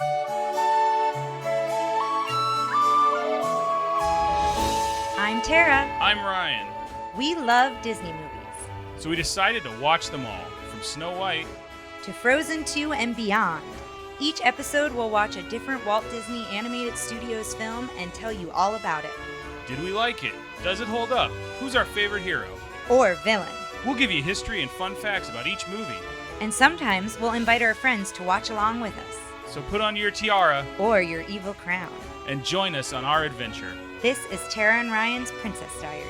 I'm Tara. I'm Ryan. We love Disney movies. So we decided to watch them all, from Snow White to Frozen 2 and beyond. Each episode will watch a different Walt Disney Animated Studios film and tell you all about it. Did we like it? Does it hold up? Who's our favorite hero? Or villain. We'll give you history and fun facts about each movie. And sometimes we'll invite our friends to watch along with us. So put on your tiara or your evil crown and join us on our adventure. This is Tara and Ryan's Princess Diaries.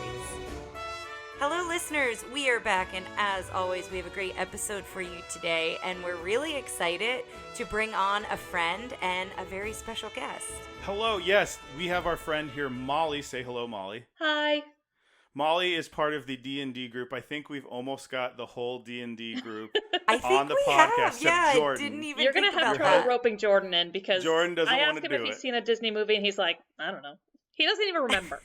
Hello, listeners. We are back, and as always, we have a great episode for you today, and we're really excited to bring on a friend and a very special guest. Hello, yes, we have our friend here, Molly. Say hello, Molly. Hi. Molly is part of the D&D group. I think we've almost got the whole D&D group I think on the we podcast. have. Yeah, Jordan. I didn't even You're think going to have about trouble that. roping Jordan in because Jordan doesn't I want asked to him do if it. he's seen a Disney movie, and he's like, I don't know. He doesn't even remember.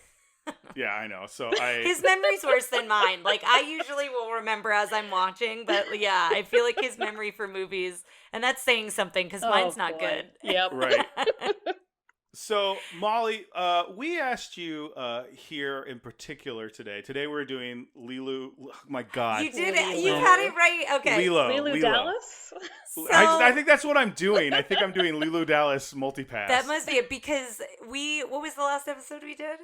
Yeah, I know. So His memory's worse than mine. Like, I usually will remember as I'm watching, but yeah, I feel like his memory for movies, and that's saying something because mine's not boy. good. Yep. Right. So, Molly, we asked you here in particular today. Today we're doing Lilo. Oh my God. You did it. You had it right. Okay. Lilo. Dallas? So, I think that's what I'm doing. I think I'm doing Lilo Dallas multipass. that must be it because what was the last episode we did?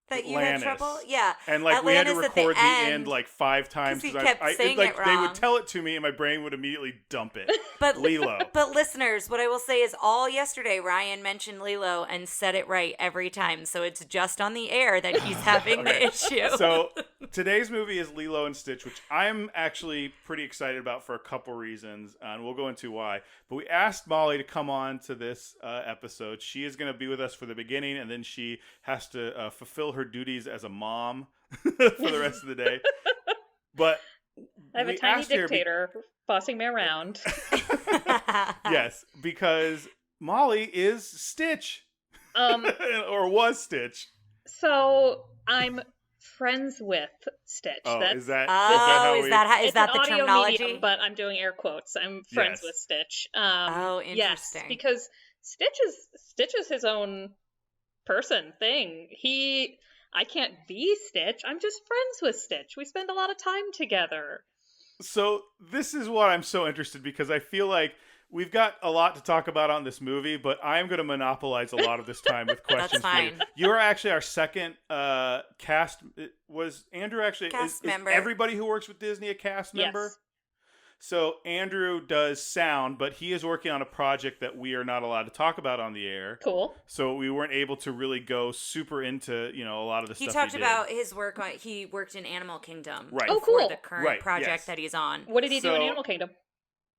That you had Atlantis. trouble? Yeah. And like we had to Atlantis at the record the end end, like 5 times he because kept saying like it they wrong. would tell it to me and my brain would immediately dump it. But Lilo. But listeners, what I will say is all yesterday Ryan mentioned Lilo and said it right every time. So it's just on the air that he's having the issue. So today's movie is Lilo and Stitch, which I'm actually pretty excited about for a couple reasons, and we'll go into why. But we asked Molly to come on to this episode. She is going to be with us for the beginning, and then she has to fulfill her duties as a mom for the rest of the day. But I have a we tiny asked her dictator bossing me around. yes, because Molly is Stitch. Or was Stitch. So I'm friends with Stitch. Oh, That's, is that Is that it's the an audio terminology? medium, but I'm doing air quotes. I'm friends Yes. with Stitch. Interesting. Yes, because Stitch is his own thing. I can't be Stitch. I'm just friends with Stitch. We spend a lot of time together. So this is what I'm so interested because I feel like we've got a lot to talk about on this movie, but I'm going to monopolize a lot of this time with questions That's for you. fine. You're actually our second cast. Was Andrew actually Cast is member. everybody who works with Disney a cast member? Yes. So Andrew does sound, but he is working on a project that we are not allowed to talk about on the air. Cool. So we weren't able to really go super into, a lot of the He stuff talked he did. about his work on. He worked in Animal Kingdom. Right. Oh, For cool. the current Right, project yes. that he's on. What did he do in So- Animal Kingdom?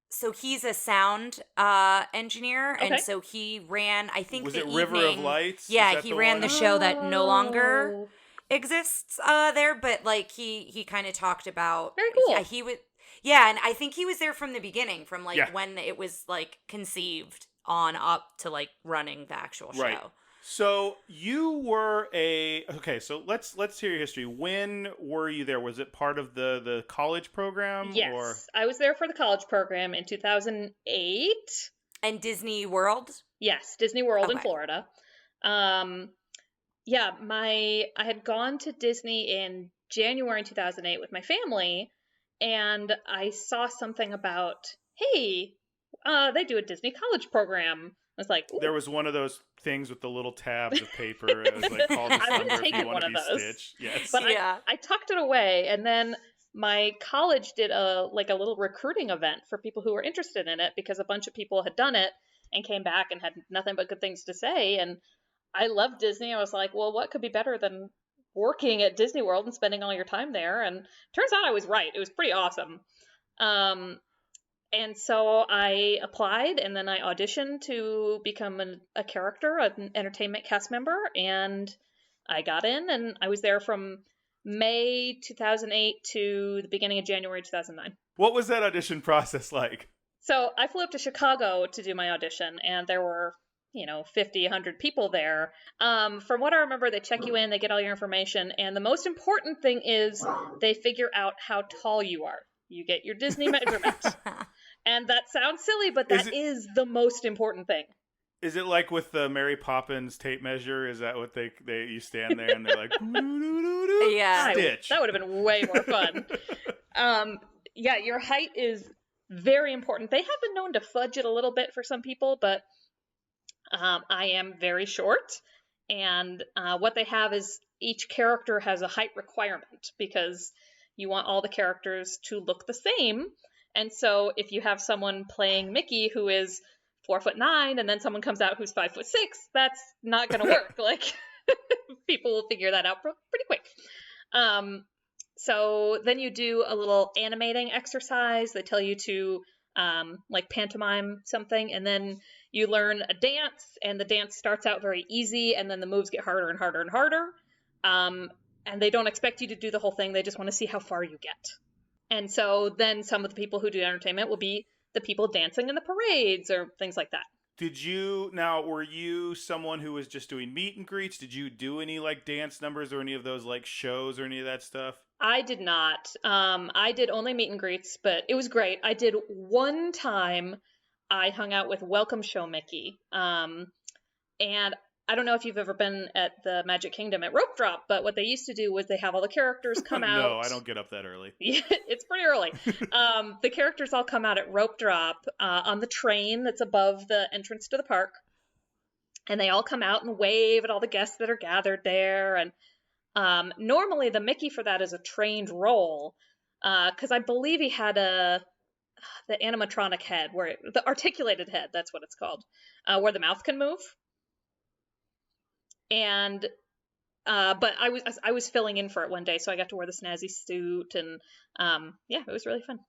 So he's a sound engineer, and Okay. so he ran. I think Was the it River of evening- Lights? Is Yeah, that he the ran one? the show that no longer Oh. exists there, but like he kind of talked about. Very cool. Yeah, he would. Yeah, and I think he was there from the beginning, from like Yeah. when it was like conceived on up to like running the actual show. Right. So you were okay. So let's hear your history. When were you there? Was it part of the college program? Yes, Or? I was there for the college program in 2008. And Disney World. Yes, Disney World in Okay. Florida. Yeah, I had gone to Disney in January 2008 with my family, and I saw something about, hey, they do a Disney college program. I was like, ooh. There was one of those things with the little tabs of paper. It was like call this I would number if take you it want to one be of those. Stitch. Yes. But Yeah. I tucked it away, and then my college did a little recruiting event for people who were interested in it because a bunch of people had done it and came back and had nothing but good things to say. And I love Disney. I was like, well, what could be better than working at Disney World and spending all your time there? And turns out I was right. It was pretty awesome. And so I applied, and then I auditioned to become a character, an entertainment cast member, and I got in, and I was there from May 2008 to the beginning of January 2009. What was that audition process like? So I flew up to Chicago to do my audition, and there were, 50, 100 people there. From what I remember, they check you in, they get all your information, and the most important thing is they figure out how tall you are. You get your Disney measurement. And that sounds silly, but that is the most important thing. Is it like with the Mary Poppins tape measure? Is that what they you stand there and they're like Yeah. Stitch? That would have been way more fun. Yeah, your height is very important. They have been known to fudge it a little bit for some people, but I am very short. And what they have is each character has a height requirement because you want all the characters to look the same. And so if you have someone playing Mickey who is 4'9" and then someone comes out who's 5'6", that's not going to work. Like people will figure that out pretty quick. So then you do a little animating exercise. They tell you to like pantomime something, and then you learn a dance, and the dance starts out very easy, and then the moves get harder and harder and harder. And they don't expect you to do the whole thing. They just want to see how far you get. And so then some of the people who do entertainment will be the people dancing in the parades or things like that. Were you someone who was just doing meet and greets? Did you do any like dance numbers or any of those like shows or any of that stuff? I did not. I did only meet and greets, but it was great. I did one time. I hung out with Welcome Show Mickey. And I don't know if you've ever been at the Magic Kingdom at Rope Drop, but what they used to do was they have all the characters come out. No, I don't get up that early. Yeah, it's pretty early. The characters all come out at Rope Drop on the train that's above the entrance to the park. And they all come out and wave at all the guests that are gathered there. And normally the Mickey for that is a trained role, because I believe he had the animatronic head, the articulated head, that's what it's called, where the mouth can move. And but I was filling in for it one day, so I got to wear the snazzy suit, and yeah, it was really fun.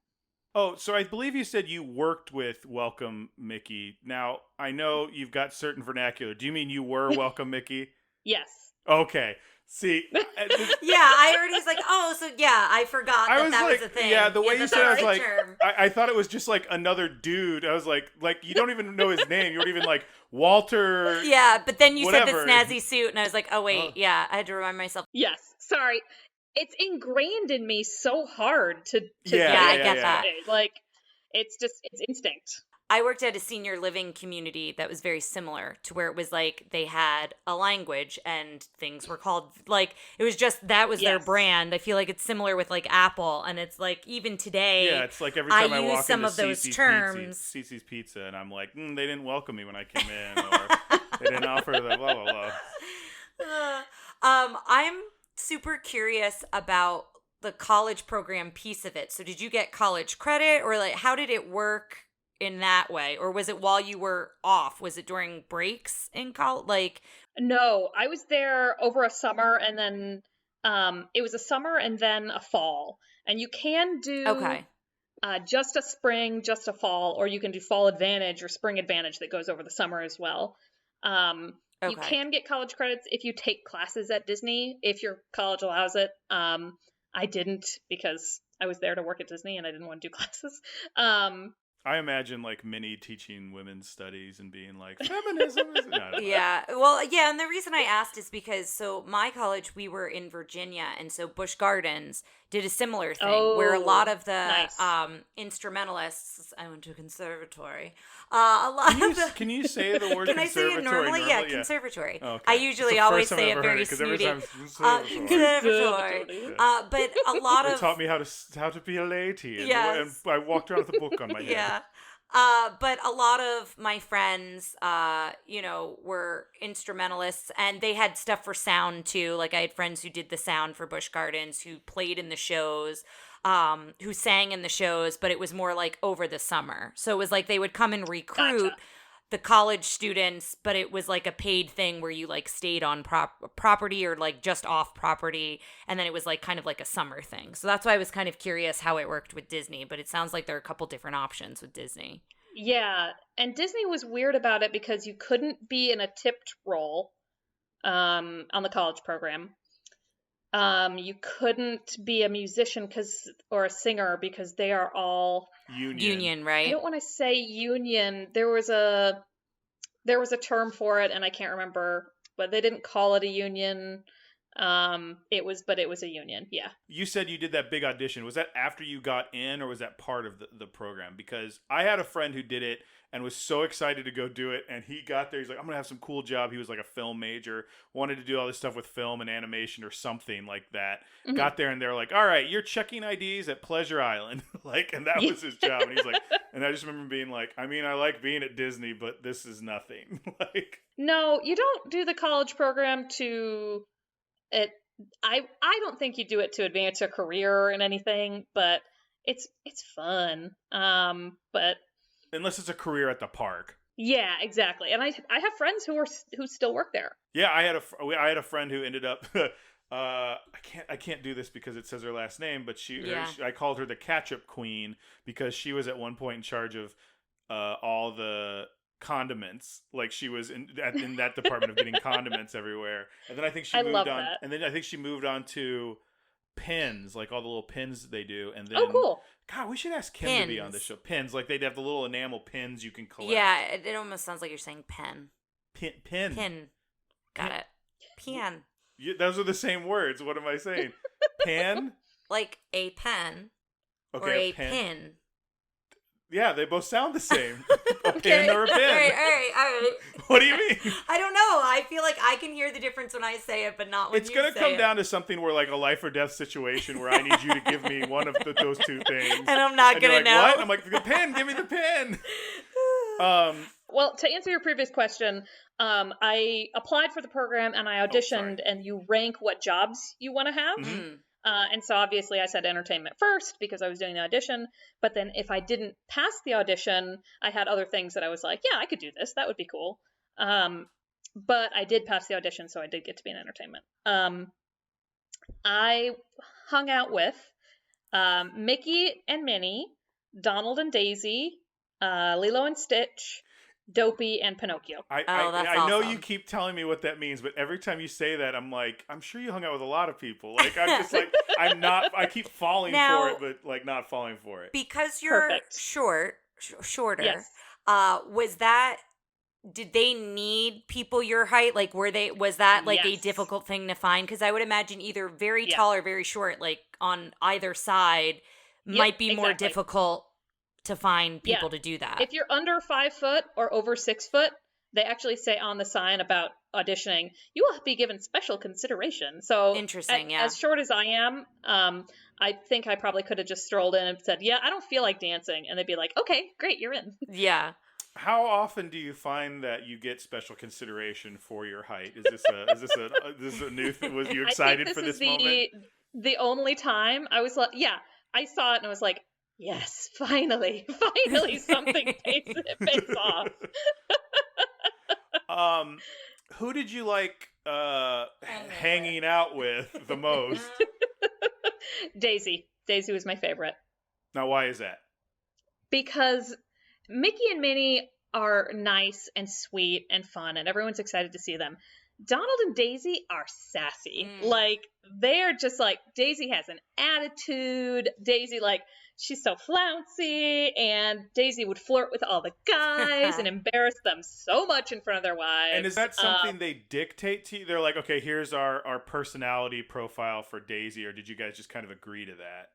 Oh, so I believe you said you worked with Welcome Mickey. Now, I know you've got certain vernacular. Do you mean you were Welcome Mickey? Yes. Okay. See, yeah, I already was like, oh, so yeah, I forgot that was a thing. Yeah, the way you said it, I was like, term. I thought it was just like another dude. I was like you don't even know his name. You weren't even like Walter. Yeah, but then you whatever. said the snazzy suit, and I was like, oh wait, yeah, I had to remind myself. Yes, sorry. It's ingrained in me so hard to I get that. Like, it's instinct. I worked at a senior living community that was very similar to where it was like they had a language and things were called, like, it was just, that was their brand. I feel like it's similar with like Apple, and it's like even today. Yeah, it's like every time I use walk some into of those terms. terms. CC's Pizza, and I'm like, they didn't welcome me when I came in, or they didn't offer the blah, blah, blah. I'm super curious about the college program piece of it. So did you get college credit, or like how did it work in that way, or was it while you were off? Was it during breaks in college? Like, no, I was there over a summer, and then it was a summer and then a fall, and you can do just a spring, just a fall, or you can do fall advantage or spring advantage that goes over the summer as well. You can get college credits if you take classes at Disney, if your college allows it. I didn't, because I was there to work at Disney and I didn't want to do classes. I imagine like Minnie teaching women's studies and being like, feminism is... No, yeah. Well, yeah, and the reason I asked is because, so my college, we were in Virginia, and so Busch Gardens did a similar thing where a lot of the instrumentalists, I went to a conservatory, Can you say the word Can I say it normally? Yeah, conservatory. Okay. I usually always say it very snooty. Conservatory. But a lot of... They taught me how to be a lady, and I walked around with a book on my head. Yeah. But a lot of my friends, were instrumentalists, and they had stuff for sound too. Like I had friends who did the sound for Busch Gardens, who played in the shows, who sang in the shows, but it was more like over the summer. So it was like they would come and recruit the college students, but it was like a paid thing where you like stayed on property or like just off property, and then it was like kind of like a summer thing. So that's why I was kind of curious how it worked with Disney, but it sounds like there are a couple different options with Disney. Yeah, and Disney was weird about it because you couldn't be in a tipped role on the college program. You couldn't be a musician or a singer because they are all union, right? I don't want to say union. There was a term for it, and I can't remember, but they didn't call it a union. It was a union. Yeah. You said you did that big audition. Was that after you got in, or was that part of the program? Because I had a friend who did it and was so excited to go do it. And he got there. He's like, I'm going to have some cool job. He was like a film major, wanted to do all this stuff with film and animation or something like that. Mhm. Got there and they're like, all right, you're checking IDs at Pleasure Island. And that was his job. And he's like, and I just remember being like, I mean, I like being at Disney, but this is nothing. No, you don't do the college program to it. I don't think you do it to advance your career in anything, but it's fun. But unless it's a career at the park. yeah, exactly. And I have friends who still work there. Yeah, I had a friend who ended up I can't do this because it says her last name, but I called her the ketchup queen because she was at one point in charge of all the condiments. Like she was in that department of getting condiments everywhere. And then I think she moved on. And then I think she moved on to pins, like all the little pins they do. And then cool. God, we should ask Kim to be on this show. Pins, like they'd have the little enamel pins you can collect. Yeah, it almost sounds like you're saying pen. Pin. Got it. Pan. Those are the same words. What am I saying? Pan? Like a pen. Okay, or a pen. pin. Yeah, they both sound the same. A Okay. pin or a pin. All right. What do you mean? I don't know. I feel like I can hear the difference when I say it, but not when It's you going to say come it. down to something where like a life or death situation where I need you to give me one of those two things. And I'm not going to like, know. What? I'm like, the pen, give me the pen. Well, to answer your previous question, I applied for the program and I auditioned, and you rank what jobs you want to have. Mm-hmm. And so obviously I said entertainment first because I was doing the audition. But then if I didn't pass the audition, I had other things that I was like, yeah, I could do this. That would be cool. But I did pass the audition, so I did get to be in entertainment. I hung out with Mickey and Minnie, Donald and Daisy, Lilo and Stitch, Dopey, and Pinocchio. I know you keep telling me what that means, but every time you say that, I'm like, I'm sure you hung out with a lot of people. Like, I'm just like, I keep falling for it, but like not falling for it. Because you're Perfect. shorter. Yes. Did they need people your height? Like, was that like a Yes. difficult thing to find? Because I would imagine either very Yeah. tall or very short, like on either side, might be more exactly. difficult to find people to do that. If you're under 5 foot or over 6 foot, they actually say on the sign about auditioning, you will be given special consideration. So Interesting, yeah. As short as I am, I think I probably could have just strolled in and said, yeah, I don't feel like dancing. And they'd be like, okay, great, you're in. Yeah. How often do you find that you get special consideration for your height? Is this a new thing? Was you excited for this moment? The only time I was like, yeah, I saw it and I was like, yes, finally something pays off. Who did you like hanging out with the most? Daisy was my favorite. Now, why is that? Because Mickey and Minnie are nice and sweet and fun, and everyone's excited to see them. Donald and Daisy are sassy. Like, they're just like, Daisy has an attitude. Daisy, like, she's so flouncy, and Daisy would flirt with all the guys and embarrass them so much in front of their wives. And is that something they dictate to you? They're like, okay, here's our personality profile for Daisy, or did you guys just kind of agree to that?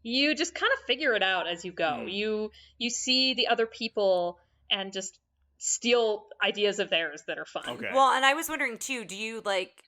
You just kind of figure it out as you go. You see the other people and just steal ideas of theirs that are fun. Okay. Well, and I was wondering too, do you like,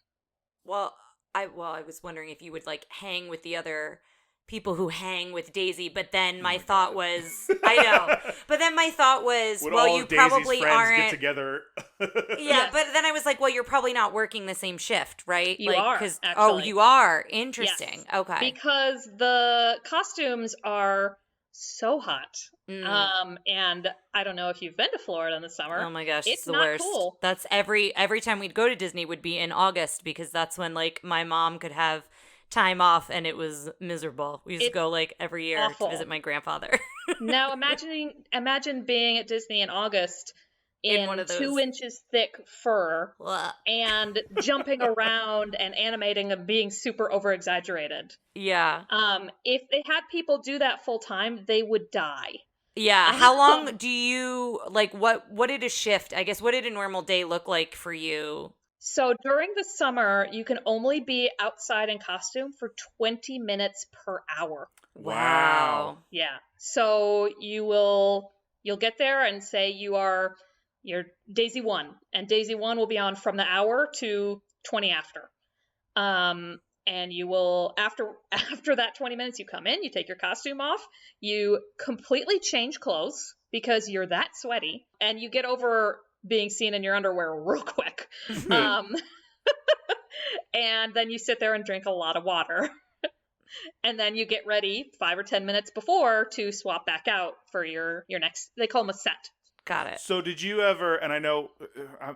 I was wondering if you would like hang with the other people who hang with Daisy, but then my thought was, I know, but then my thought was, would well, all you of Daisy's probably friends aren't get together. Yeah, Yes. but then I was like, well, you're probably not working the same shift, right? You like, are, 'cause- actually. Oh, you are. Interesting. Yes. Okay. Because the costumes are so hot. And I don't know if you've been to Florida in the summer. Oh my gosh, it's the not worst. cool. That's every time we'd go to Disney would be in August because that's when like my mom could have time off and it was miserable. We used to go like every year awful. to visit my grandfather. Now imagine being at Disney in August in one of those. 2 inches thick fur Blah. and jumping around and animating and being super over exaggerated. Yeah. If they had people do that full time, they would die. Yeah. How long do you like what did a shift, I guess what did a normal day look like for you So during the summer, you can only be outside in costume for 20 minutes per hour. Wow. Yeah. So you'll get there and say you're Daisy 1, and Daisy 1 will be on from the hour to 20 after. And you will after that 20 minutes, you come in, you take your costume off, you completely change clothes because you're that sweaty, and you get over being seen in your underwear real quick. And then you sit there and drink a lot of water. And then you get ready 5 or 10 minutes before to swap back out for your next, they call them a set. Got it. So did you ever, and I know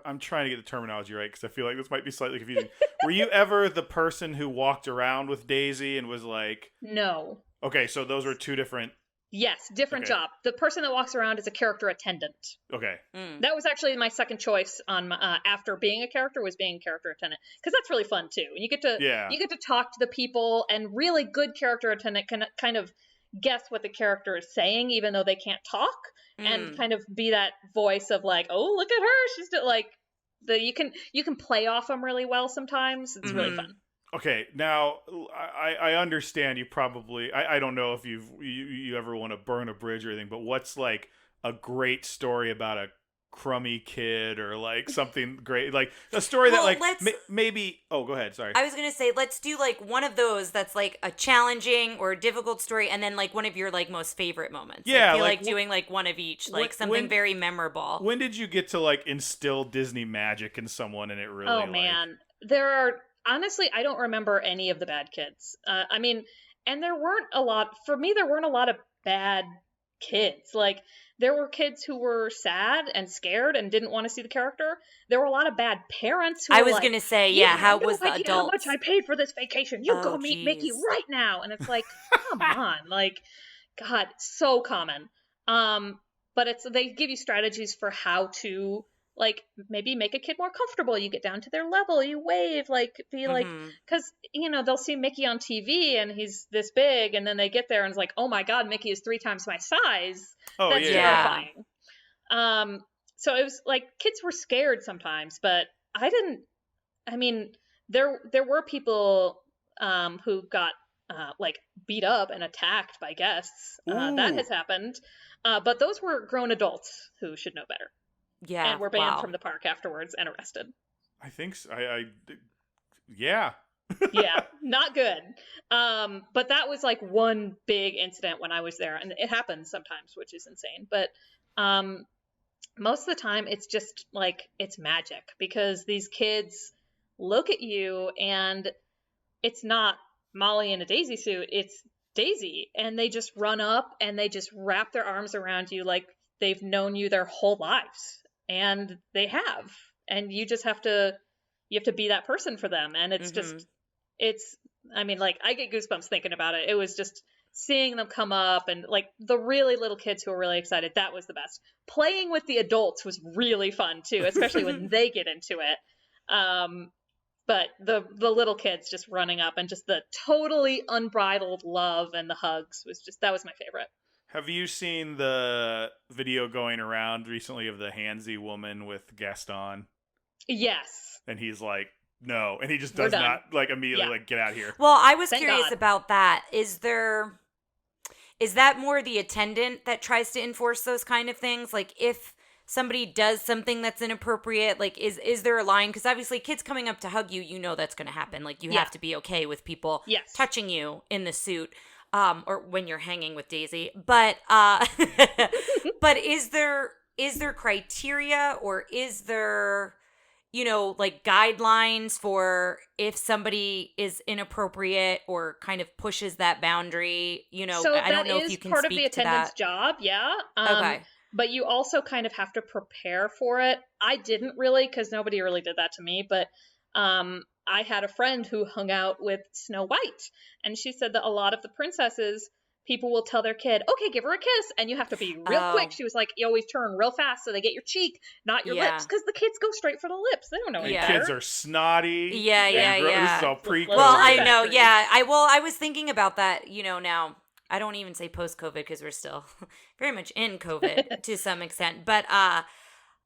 I'm trying to get the terminology right because I feel like this might be slightly confusing. Were you ever the person who walked around with Daisy and was like... No. Okay, so those were two different... Yes, different job. The person that walks around is a character attendant. Okay. That was actually my second choice on after being a character, was being character attendant, because that's really fun too. And you get to talk to the people, and really good character attendant can kind of guess what the character is saying, even though they can't talk, and kind of be that voice of like, oh, look at her, she's like you can play off them really well sometimes. It's really fun. Okay, now I understand you probably... I don't know if you ever want to burn a bridge or anything, but what's like a great story about a crummy kid, or like something great, like a story that like maybe... Oh, go ahead. Sorry. I was gonna say, let's do like one of those that's like a challenging or a difficult story, and then like one of your like most favorite moments. Yeah, I feel like doing like one of each, like something very memorable. When did you get to like instill Disney magic in someone, and it really... Oh man, there are... Honestly, I don't remember any of the bad kids. I mean, and there weren't a lot of bad kids. Like, there were kids who were sad and scared and didn't want to see the character. There were a lot of bad parents who were gonna say, how was the adults? How much I paid for this vacation? You go meet Mickey right now. And it's like, come on. Like, God, so common. But they give you strategies for how to, like, maybe make a kid more comfortable. You get down to their level, you wave, like, be like, because, they'll see Mickey on TV and he's this big, and then they get there and it's like, oh my God, Mickey is 3 times my size. Oh, that's terrifying. So it was like, kids were scared sometimes, but there were people who got like beat up and attacked by guests. That has happened. But those were grown adults who should know better. Yeah. And were banned from the park afterwards and arrested. I think so. Yeah. Yeah, not good. But that was like one big incident when I was there, and it happens sometimes, which is insane. But most of the time, it's just like, it's magic, because these kids look at you, and it's not Molly in a Daisy suit, it's Daisy, and they just run up and they just wrap their arms around you like they've known you their whole lives. And they have, and you just have to be that person for them. And it's just, like, I get goosebumps thinking about it. It was just seeing them come up, and like the really little kids who were really excited. That was the best. Playing with the adults was really fun too, especially when they get into it. But the little kids just running up, and just the totally unbridled love and the hugs that was my favorite. Have you seen the video going around recently of the handsy woman with Gaston? Yes. And he's like, no. And he just does not, like, immediately, like, get out of here. Well, I was curious about that. Is that more the attendant that tries to enforce those kind of things? Like, if somebody does something that's inappropriate, like, is there a line? Because obviously kids coming up to hug you, that's going to happen. Like, you have to be okay with people touching you in the suit. Or when you're hanging with Daisy, but but is there criteria, or is there, like guidelines for if somebody is inappropriate or kind of pushes that boundary? So I don't know if you can speak to that. part of the attendant's job, yeah. Okay. But you also kind of have to prepare for it. I didn't really, because nobody really did that to me, but I had a friend who hung out with Snow White, and she said that a lot of the princesses, people will tell their kid, okay, give her a kiss, and you have to be real quick. She was like, you always turn real fast so they get your cheek, not your lips, because the kids go straight for the lips. They don't know any better. Kids are snotty. Yeah. This is all pre-COVID. Well, I know, yeah. I was thinking about that, now. I don't even say post-COVID, because we're still very much in COVID to some extent. But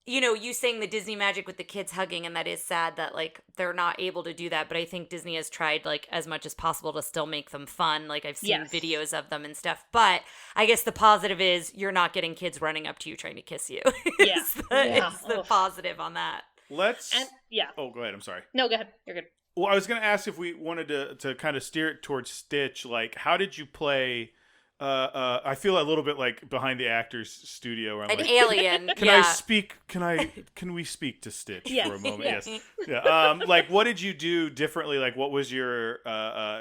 you saying the Disney magic with the kids hugging, and that is sad that like they're not able to do that, but I think Disney has tried like as much as possible to still make them fun. Like I've seen videos of them and stuff, but I guess the positive is you're not getting kids running up to you trying to kiss you. Yeah. It's the positive on that. Oh, go ahead. I'm sorry. No, go ahead. You're good. Well, I was going to ask if we wanted to kind of steer it towards Stitch. Like, how did you play? I feel a little bit like behind the actors studio. Where I'm An like, alien. Can I speak? Can we speak to Stitch for a moment? Yes. Yeah. Like, what did you do differently? Like, what was your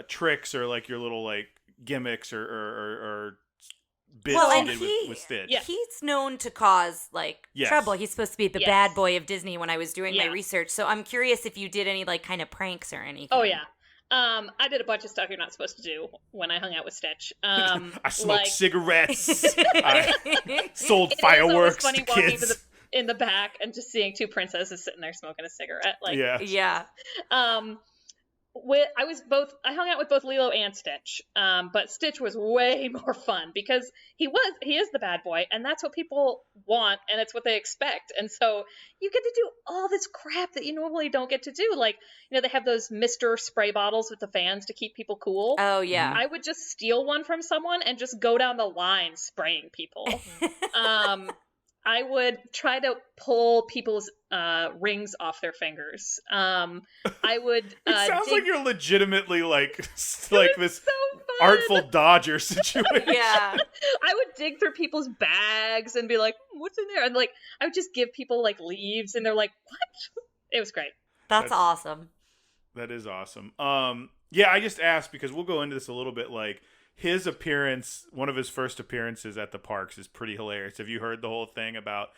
tricks or like your little like gimmicks or bits you did with Stitch? Yeah. He's known to cause like trouble. He's supposed to be the bad boy of Disney when I was doing my research. So I'm curious if you did any like kind of pranks or anything. Oh yeah. I did a bunch of stuff you're not supposed to do when I hung out with Stitch. I smoked cigarettes. I sold fireworks to kids. Walking in the back and just seeing two princesses sitting there smoking a cigarette. Like, yeah. I hung out with both Lilo and Stitch, but Stitch was way more fun because he is the bad boy, and that's what people want, and it's what they expect, and so you get to do all this crap that you normally don't get to do. Like, they have those Mr. spray bottles with the fans to keep people cool. Oh yeah. I would just steal one from someone and just go down the line spraying people. I would try to pull people's rings off their fingers. I would. It sounds like you're legitimately like this so artful Dodger situation. Yeah. I would dig through people's bags and be like, "What's in there?" And like, I would just give people like leaves, and they're like, "What?" It was great. That's awesome. That is awesome. Yeah, I just asked because we'll go into this a little bit. Like, his appearance, one of his first appearances at the parks is pretty hilarious. Have you heard the whole thing about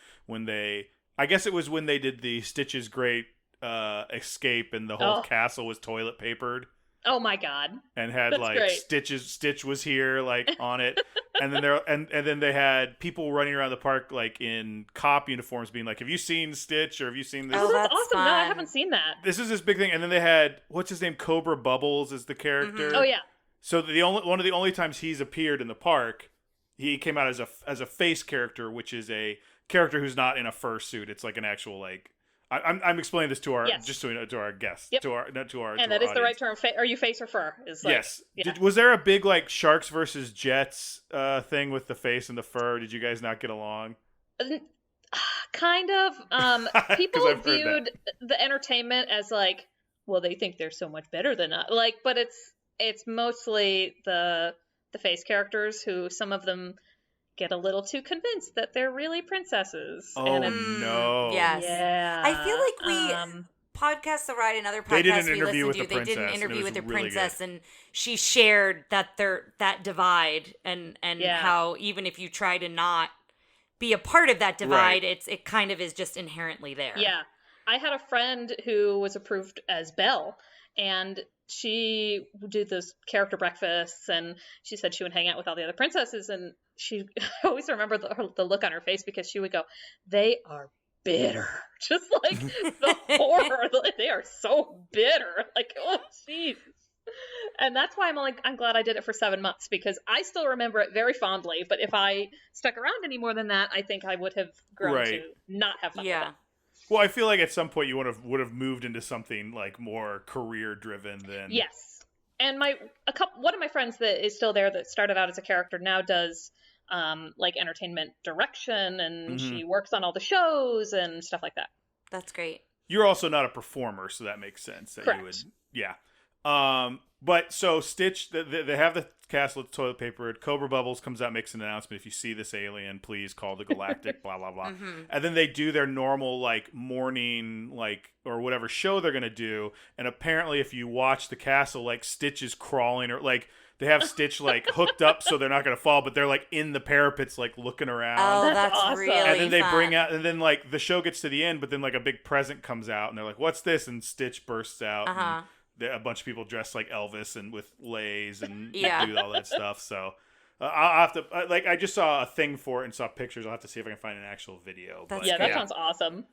I guess it was when they did the Stitch's Great Escape and the whole castle was toilet papered? Oh my God. And had That's like great. Stitch was here like on it. And then then they had people running around the park like in cop uniforms being like, "Have you seen Stitch or have you seen this?" Oh, that's awesome. fun. No, I haven't seen that. This is this big thing. And then they had, what's his name? Cobra Bubbles is the character. Oh yeah. So one of the only times he's appeared in the park, he came out as a face character, which is a character who's not in a fursuit. It's like an actual like. I'm explaining this to our just to our guests, Yep. to our not to our. And to that our is the right audience. term. Are you face or fur? Is like, Yes. Yeah. Was there a big like Sharks versus Jets thing with the face and the fur? Did you guys not get along? Kind of. 'Cause People I've heard viewed the entertainment as like, well, they think they're so much better than us. Like, but it's mostly the face characters who some of them get a little too convinced that they're really princesses. Oh and no! Yes. Yeah. I feel like we podcast the ride and other They did podcasts an we interview listened with to. the They did an princess, and it interview was with the really princess, good. and she shared that divide and how even if you try to not be a part of that divide, it kind of is just inherently there. Yeah. I had a friend who was approved as Belle, and she would do those character breakfasts, and she said she would hang out with all the other princesses, and I always remember the look on her face because she would go, "They are bitter." Just like the horror. They are so bitter. Like, oh, jeez. And that's why I'm glad I did it for 7 months, because I still remember it very fondly, but if I stuck around any more than that, I think I would have grown to not have fun with it. Well, I feel like at some point you would have moved into something like more career driven than. Yes. And one of my friends that is still there that started out as a character now does like entertainment direction, and she works on all the shows and stuff like that. That's great. You're also not a performer, so that makes sense. That Correct. You would, yeah. But so Stitch, they have the castle with toilet paper. Cobra Bubbles comes out, makes an announcement. If you see this alien, please call the Galactic, blah, blah, blah. And then they do their normal, like, morning, like, or whatever show they're going to do. And apparently, if you watch the castle, like, Stitch is crawling, or, like, they have Stitch, like, hooked up so they're not going to fall, but they're, like, in the parapets, like, looking around. Oh, that's awesome. really And then they fun. bring out, and then, like, the show gets to the end, but then, like, a big present comes out, and they're like, "What's this?" And Stitch bursts out. And a bunch of people dressed like Elvis and with leis and do all that stuff. So I'll have to, I just saw a thing for it and saw pictures. I'll have to see if I can find an actual video. That's But, Yeah, that sounds awesome.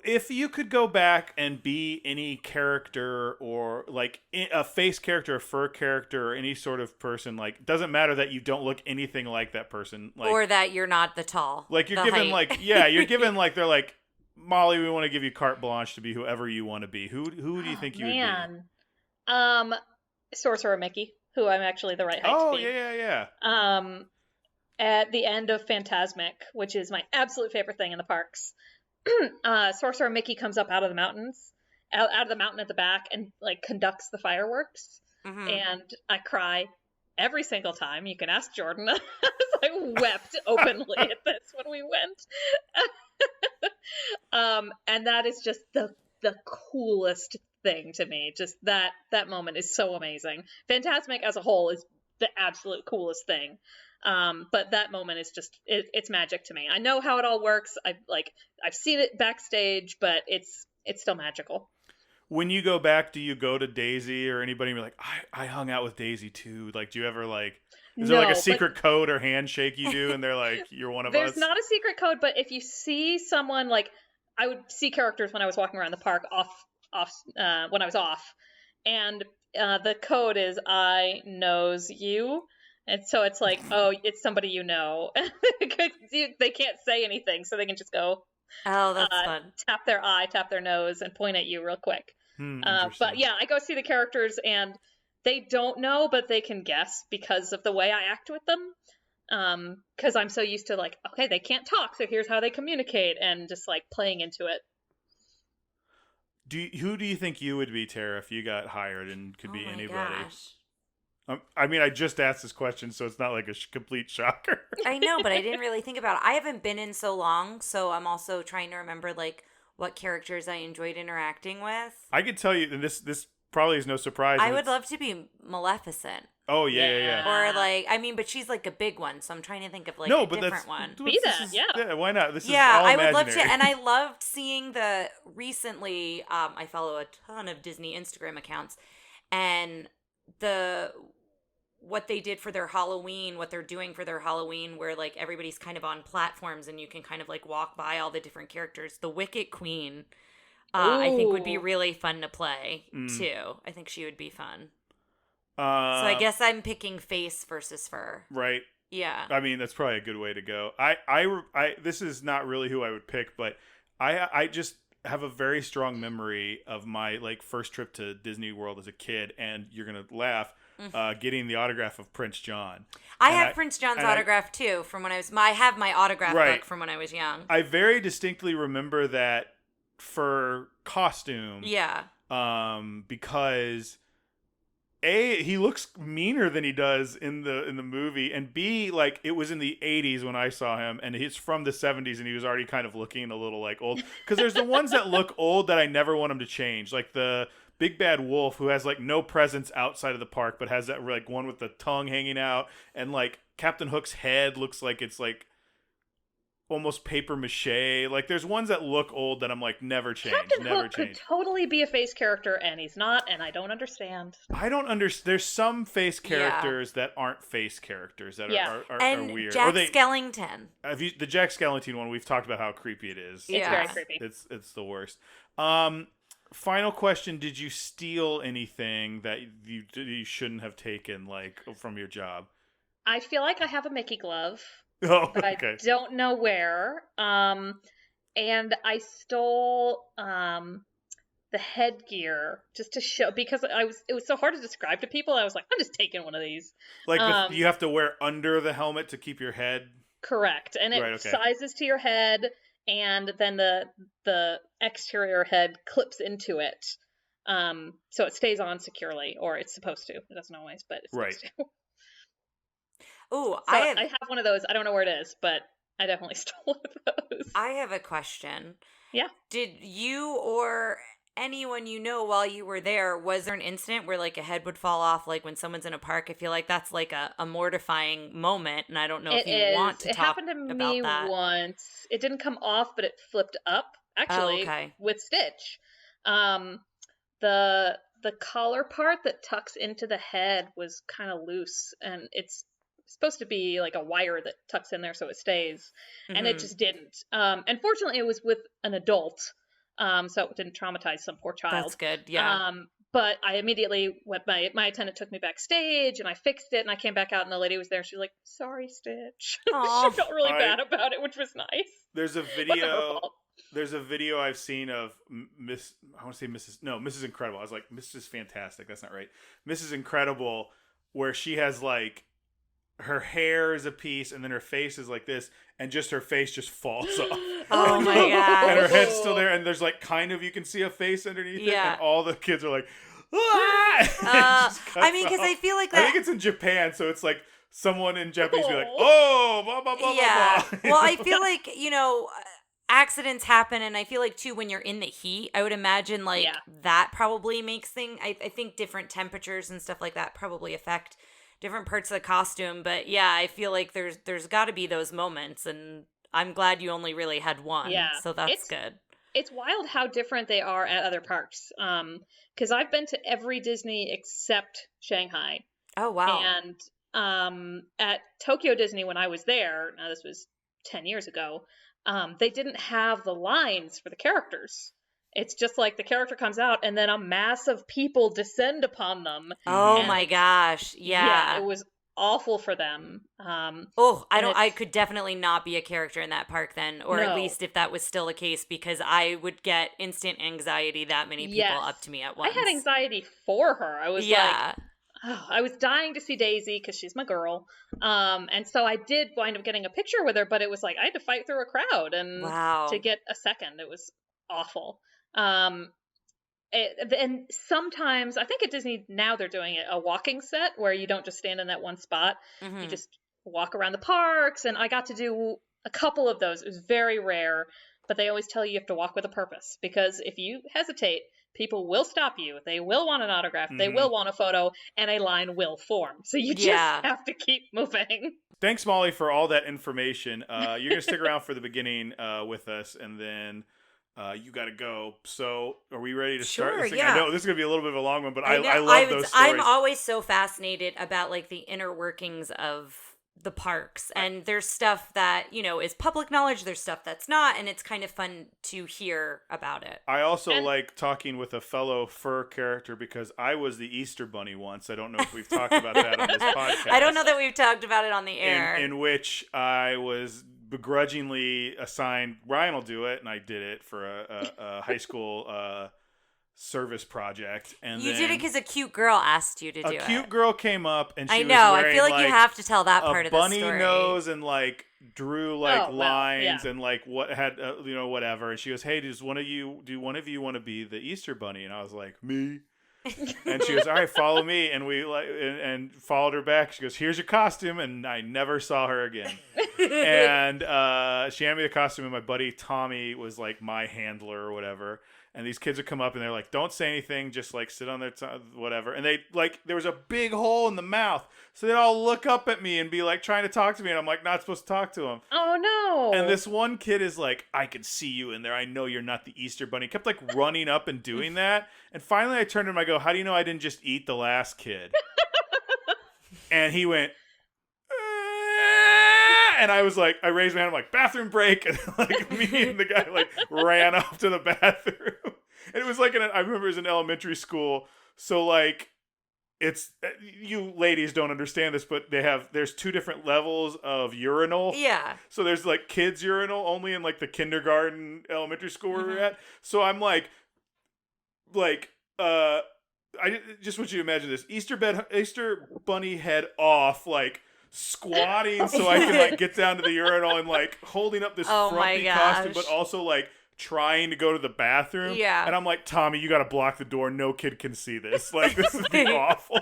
If you could go back and be any character or like a face character, a fur character, or any sort of person, like doesn't matter that you don't look anything like that person, like or that you're not the tall. like you're the given height. like you're given like they're like Molly, we want to give you carte blanche to be whoever you want to be. Who do you think you would be? Man. Sorcerer Mickey, who I'm actually the right height Oh to be. yeah. At the end of Fantasmic, which is my absolute favorite thing in the parks, Sorcerer Mickey comes up out of the mountains, out of the mountain at the back, and like conducts the fireworks. Mm-hmm. And I cry every single time. You can ask Jordan. I wept openly at this when we went. And that is just the coolest thing to me. Just that moment is so amazing. Fantasmic as a whole is the absolute coolest thing. But that moment is just it's magic to me. I know how it all works. I've seen it backstage, but it's still magical. When you go back, do you go to Daisy or anybody and be like, I hung out with Daisy too? Like, do you ever like, is there like a secret code or handshake you do and they're like, you're one of us? There's not a secret code, but if you see someone, like, I would see characters when I was walking around the park when I was off, and the code is I knows you. And so it's like, oh, it's somebody you know. They can't say anything, so they can just go, oh, that's fun. Tap their eye, tap their nose, and point at you real quick. But yeah, I go see the characters, and they don't know, but they can guess because of the way I act with them. Because I'm so used to like, okay, they can't talk, so here's how they communicate, and just like playing into it. Who do you think you would be, Tara, if you got hired and could be anybody? Gosh. I mean, I just asked this question, so it's not like a complete shocker. I know, but I didn't really think about it. I haven't been in so long, so I'm also trying to remember like what characters I enjoyed interacting with. I could tell you, and this probably is no surprise. I would love to be Maleficent. Oh yeah. Or like, I mean, but she's like a big one, so I'm trying to think of like a different one. Be that, yeah. Why not? This is all I imaginary. would love to, and I loved seeing the recently. I follow a ton of Disney Instagram accounts, and what they did for their Halloween, what they're doing for their Halloween, where like everybody's kind of on platforms and you can kind of like walk by all the different characters. The Wicket Queen, I think would be really fun to play too. I think she would be fun. So I guess I'm picking face versus fur. Right. Yeah. I mean, that's probably a good way to go. I this is not really who I would pick, but I just have a very strong memory of my like first trip to Disney World as a kid, and you're gonna laugh. Getting the autograph of Prince John. I have Prince John's autograph too from when I was. I have my autograph book from when I was young. I very distinctly remember that for costume. Yeah. Because A, he looks meaner than he does in the movie, and B, like it was in the 80s when I saw him, and he's from the 70s, and he was already kind of looking a little like old. Because there's the ones that look old that I never want him to change, like the Big Bad Wolf, who has like no presence outside of the park, but has that like one with the tongue hanging out, and like Captain Hook's head looks like it's like almost paper mache. Like there's ones that look old that I'm like never change. Captain Hook could totally be a face character, and he's not, and I don't understand. There's some face characters that aren't face characters that are weird. Jack Skellington. The Jack Skellington one, we've talked about how creepy it is. It's very creepy. It's the worst. Final question: did you steal anything that you shouldn't have taken, like from your job? I feel like I have a Mickey glove. But I don't know where. And I stole the headgear just to show, because it was so hard to describe to people. I was like, I'm just taking one of these. Like you have to wear under the helmet to keep your head. Correct, and it sizes to your head, and then the exterior head clips into it, so it stays on securely, or it's supposed to. It doesn't always, but it's supposed to. Oh, so I have one of those. I don't know where it is, but I definitely stole one of those. I have a question. Yeah. Did you or anyone you know while you were there, was there an incident where like a head would fall off, like when someone's in a park? I feel like that's like a mortifying moment, and I don't know if you want to talk about that. It happened to me once. It didn't come off, but it flipped up, actually, with Stitch. The collar part that tucks into the head was kind of loose, and it's supposed to be like a wire that tucks in there so it stays, and it just didn't. And fortunately, it was with an adult, so it didn't traumatize some poor child. That's good. Yeah. But I immediately went. My attendant took me backstage, and I fixed it, and I came back out, and the lady was there. She was like, "Sorry, Stitch." Aw. She felt really bad about it, which was nice. There's a Wasn't her video. fault. There's a video I've seen of I want to say Mrs. Incredible. I was like, Mrs. Fantastic. That's not right. Mrs. Incredible, where she has like her hair is a piece and then her face is like this, and just her face just falls off. Oh my god. And her head's still there, and there's like kind of you can see a face underneath it, and all the kids are like, ah! I mean, because I feel like that. I think it's in Japan, so it's like someone in Japanese be like, oh, blah blah blah Yeah. blah blah. Well, I feel like, accidents happen, and I feel like too when you're in the heat, I would imagine like that probably makes things. I think different temperatures and stuff like that probably affect different parts of the costume. But yeah, I feel like there's got to be those moments, and I'm glad you only really had one. Yeah. So that's good. It's wild how different they are at other parks. Because I've been to every Disney except Shanghai. Oh wow. And at Tokyo Disney when I was there, now this was 10 years ago, they didn't have the lines for the characters. It's just like the character comes out and then a mass of people descend upon them. Oh my gosh. Yeah. It was awful for them. I could definitely not be a character in that park then, or at No. least if that was still the case, because I would get instant anxiety that many people up to me at once. I had anxiety for her. I was like, I was dying to see Daisy because she's my girl. And so I did wind up getting a picture with her, but it was like I had to fight through a crowd and to get a second. It was awful. And sometimes I think at Disney now they're doing a walking set where you don't just stand in that one spot. Mm-hmm. You just walk around the parks, and I got to do a couple of those. It was very rare, but they always tell you have to walk with a purpose, because if you hesitate, people will stop you. They will want an autograph. They will want a photo, and a line will form. So you just have to keep moving. Thanks, Molly, for all that information. You're going to stick around for the beginning with us, and then you got to go. So are we ready to start this thing? Yeah. I know this is going to be a little bit of a long one, but I love those stories. I'm always so fascinated about like the inner workings of the parks, and there's stuff that is public knowledge, there's stuff that's not, and it's kind of fun to hear about it. I also like talking with a fellow fur character because I was the Easter Bunny once. I don't know if we've talked about that on this podcast. I don't know that we've talked about it on the air. In which I was begrudgingly assigned, Ryan will do it, and I did it for a high school service project. And you did it because a cute girl asked you to do it. A cute girl came up, and she I know. was wearing, I feel like you have to tell that part of the story. A bunny nose and like drew like lines and like what had whatever. And she goes, "Hey, do one of you want to be the Easter Bunny?" And I was like, "Me." And she goes, "All right, follow me." And we and followed her back. She goes, "Here's your costume," and I never saw her again. And she handed me the costume, and my buddy Tommy was like my handler or whatever. And these kids would come up and they're like, "Don't say anything, just like sit on their whatever." And they like there was a big hole in the mouth, so they'd all look up at me and be like trying to talk to me, and I'm like not supposed to talk to them. Oh no! And this one kid is like, "I can see you in there. I know you're not the Easter Bunny." He kept like running up and doing that. And finally, I turned to him. I go, "How do you know I didn't just eat the last kid?" And he went. And I was like, I raised my hand, I'm like, "Bathroom break," and like me and the guy like ran off to the bathroom. And it was like I remember it was in elementary school, so like it's you ladies don't understand this, but there's two different levels of urinal. Yeah. So there's like kids urinal only in like the kindergarten, elementary school where we're at. So I'm like I just want you to imagine this Easter Bunny head off like. Squatting so I can like get down to the urinal and like holding up this frumpy costume, but also like trying to go to the bathroom. Yeah. And I'm like, "Tommy, you got to block the door. No kid can see this. Like this is awful."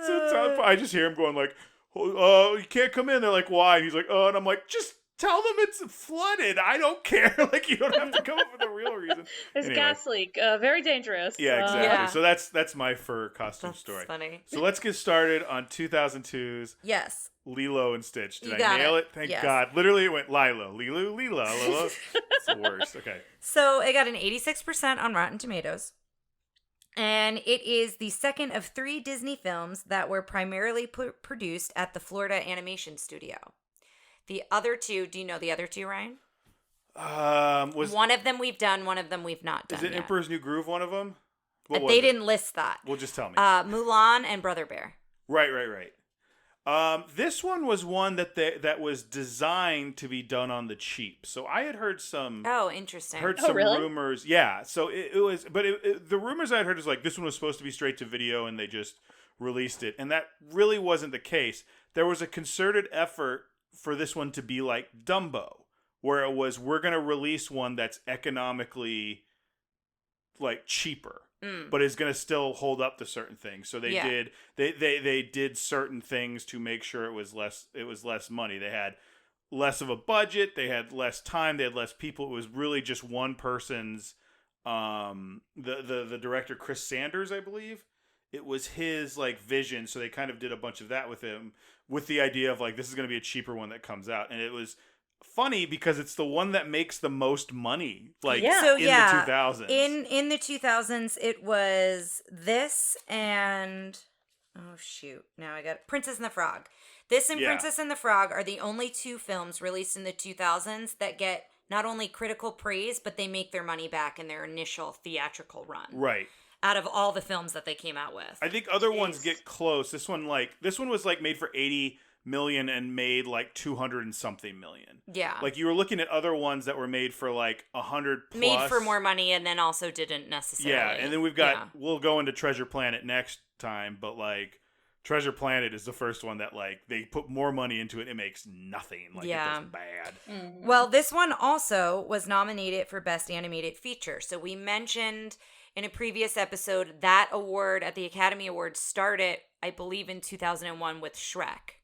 So I just hear him going like, "Oh, you can't come in." They're like, "Why?" And he's like, "Oh," and I'm like, "Just tell them it's flooded. I don't care. Like you don't have to come up with a real reason." There's a gas leak. Very dangerous. Yeah, exactly. So that's my fur costume story. Funny. So let's get started on 2002's Lilo and Stitch. Did I nail it? Thank God. Literally, it went Lilo. It's the worst. Okay. So it got an 86% on Rotten Tomatoes. And it is the second of 3 Disney films that were primarily produced at the Florida Animation Studio. The other two, do you know the other two, Ryan? Was One of them we've done, one of them we've not done Is it yet. Emperor's New Groove one of them? What was They it? didn't list that. Well, just tell me. Mulan and Brother Bear. Right. This one was one that was designed to be done on the cheap. So I had heard some. Oh, interesting. Really? Rumors. Yeah. So it was, but the rumors I had heard is like this one was supposed to be straight to video, and they just released it, and that really wasn't the case. There was a concerted effort for this one to be like Dumbo, where it was we're going to release one that's economically like cheaper. But is going to still hold up to certain things. So they did certain things to make sure it was less money. They had less of a budget, they had less time, they had less people. It was really just one person's the director Chris Sanders, I believe. It was his like vision, so they kind of did a bunch of that with him with the idea of like this is going to be a cheaper one that comes out, and it was funny because it's the one that makes the most money the 2000s. In the 2000s it was this and now I got Princess and the Frog. This and Princess and the Frog are the only two films released in the 2000s that get not only critical praise, but they make their money back in their initial theatrical run. Right. Out of all the films that they came out with. I think other ones get close. This one was like made for 80 million and made like 200 and something million. Yeah. Like you were looking at other ones that were made for like 100 plus. Made for more money and then also didn't necessarily. Yeah, and then we'll go into Treasure Planet next time, but like Treasure Planet is the first one that like they put more money into it. It makes nothing. Like it does bad. Mm-hmm. Well, this one also was nominated for Best Animated Feature. So we mentioned in a previous episode that award at the Academy Awards started, I believe, in 2001 with Shrek.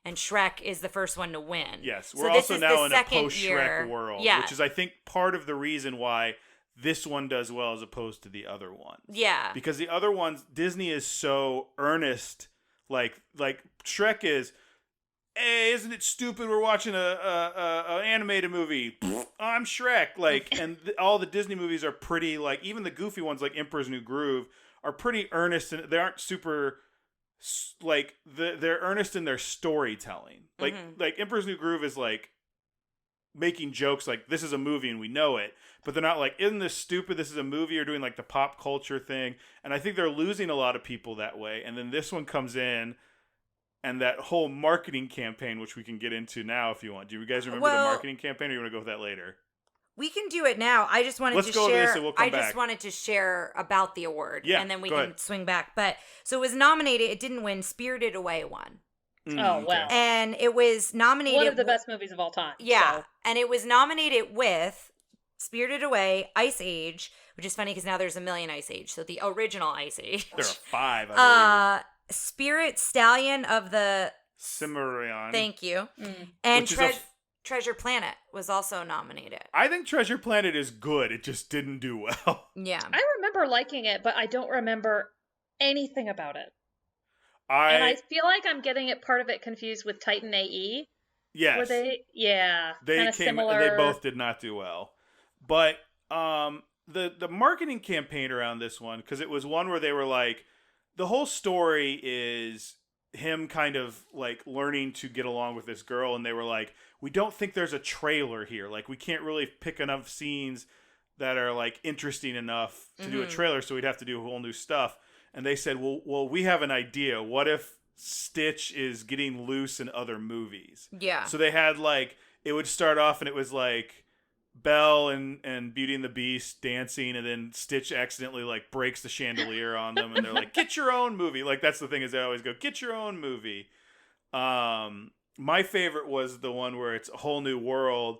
And Shrek is the first one to win. Yes, we're also now in a post-Shrek world, yeah. Which is, I think, part of the reason why this one does well as opposed to the other ones. Yeah. Because the other ones, Disney is so earnest. Like Shrek is, hey, isn't it stupid we're watching a animated movie? I'm Shrek. Like, and all the Disney movies are pretty, like, even the goofy ones like Emperor's New Groove are pretty earnest, and they aren't super... like they're earnest in their storytelling. Like Emperor's New Groove is like making jokes like this is a movie and we know it, but they're not like, isn't this stupid, this is a movie, or doing like the pop culture thing. And I think they're losing a lot of people that way. And then this one comes in, and that whole marketing campaign, which we can get into now if you want. Do you guys remember the marketing campaign, or you want to go with that later? We can do it now. I just wanted to share. Over this and we'll come back. Just wanted to share about the award, and then we can ahead. Swing back. But so it was nominated. It didn't win. Spirited Away won. Oh wow! And it was nominated. One of the best movies of all time. Yeah, so. And it was nominated with Spirited Away, Ice Age, which is funny because now there's a million Ice Age. So the original Ice Age. There are 5. I believe. Spirit Stallion of the Cimarron. Thank you. And Treasure Planet was also nominated. I think Treasure Planet is good. It just didn't do well. Yeah. I remember liking it, but I don't remember anything about it. And I feel like I'm getting part of it confused with Titan AE. Yes. Were they? Yeah. They similar. They both did not do well. But the marketing campaign around this one, because it was one where they were like, the whole story is him kind of like learning to get along with this girl, and they were like, we don't think there's a trailer here. Like, we can't really pick enough scenes that are like interesting enough to do a trailer, so we'd have to do a whole new stuff. And they said, well, we have an idea. What if Stitch is getting loose in other movies? Yeah. So they had like, it would start off and it was like Belle and Beauty and the Beast dancing, and then Stitch accidentally like breaks the chandelier on them, and they're like, get your own movie. Like, that's the thing, is they always go, get your own movie. My favorite was the one where it's a whole new world,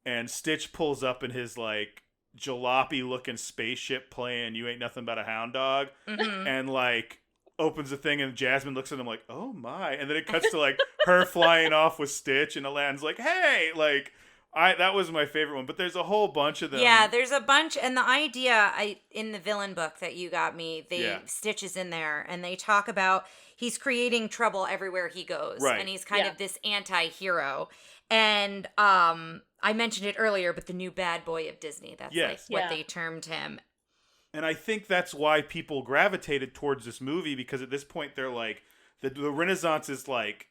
and Stitch pulls up in his like jalopy looking spaceship playing You Ain't Nothing But a Hound Dog, and like opens the thing, and Jasmine looks at him like, oh my, and then it cuts to like her flying off with Stitch, and Aladdin's like, hey, like, that was my favorite one, but there's a whole bunch of them. Yeah, there's a bunch, and the idea in the villain book that you got me, Stitch is in there, and they talk about he's creating trouble everywhere he goes, right. And he's kind of this anti-hero. And I mentioned it earlier, but the new bad boy of Disney, that's like what they termed him. And I think that's why people gravitated towards this movie, because at this point they're like, the Renaissance is like